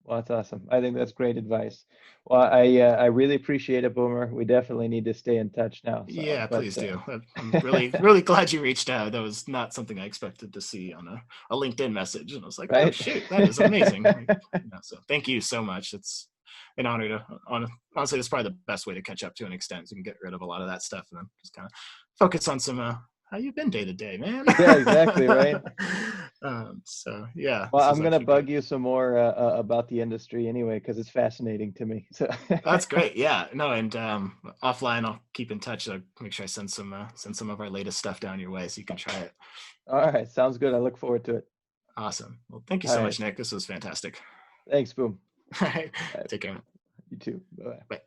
Well, that's awesome. I think that's great advice. Well, I really appreciate it, Boomer. We definitely need to stay in touch now. So, Yeah, but please do. I'm really, really glad you reached out. That was not something I expected to see on a LinkedIn message. And I was like, oh right? shoot, that is amazing. Like, so thank you so much. It's an honor to honestly, that's probably the best way to catch up to an extent. So you can get rid of a lot of that stuff and then just kind of focus on some how you been day to day, man. Yeah, exactly, right. So yeah, Well, this I'm was gonna actually great. bug you some more about the industry anyway, because it's fascinating to me. So, That's great. Yeah, no, and offline, I'll keep in touch. I'll make sure I send some of our latest stuff down your way so you can try it. all right, sounds good. I look forward to it. Awesome. Well, thank you All so right, much, Nick. This was fantastic. thanks, Boom. All right, All right, take care. you too. Bye. Bye.